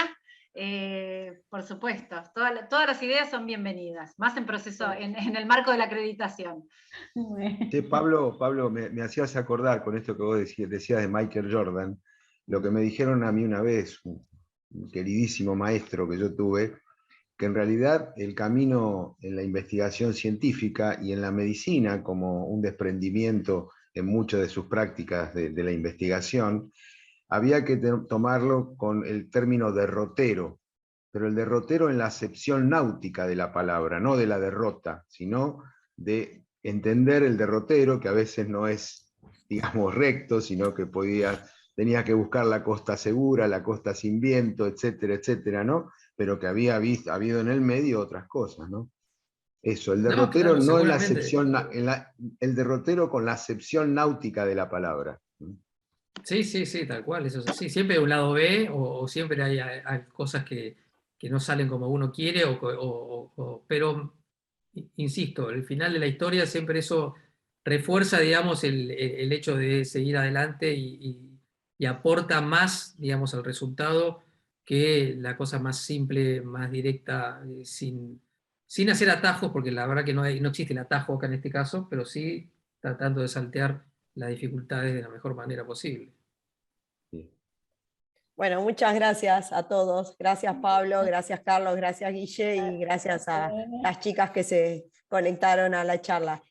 S2: por supuesto, todas las ideas son bienvenidas, más en proceso, en el marco de la acreditación.
S4: Sí, Pablo, me hacías acordar con esto que vos decías de Michael Jordan, lo que me dijeron a mí una vez, un queridísimo maestro que yo tuve, que en realidad el camino en la investigación científica y en la medicina, como un desprendimiento en muchas de sus prácticas de la investigación, había que tomarlo con el término derrotero, pero el derrotero en la acepción náutica de la palabra, no de la derrota, sino de entender el derrotero, que a veces no es digamos, recto, sino que tenías que buscar la costa segura, la costa sin viento, etcétera, etcétera, ¿no? Pero que había habido en el medio otras cosas, ¿no? Eso, el derrotero
S1: claro,
S4: no en la
S1: seguramente.
S4: acepción, el derrotero con la acepción náutica de la palabra.
S1: Sí, sí, sí, tal cual, eso es así. Siempre hay un lado B o siempre hay cosas que no salen como uno quiere, pero, insisto, el final de la historia siempre eso refuerza, digamos, el hecho de seguir adelante y aporta más, digamos, al resultado que la cosa más simple, más directa, sin hacer atajos, porque la verdad que no existe el atajo acá en este caso, pero sí tratando de saltear las dificultades de la mejor manera posible.
S4: Sí.
S3: Bueno, muchas gracias a todos. Gracias Pablo, gracias Carlos, gracias Guille y gracias a las chicas que se conectaron a la charla.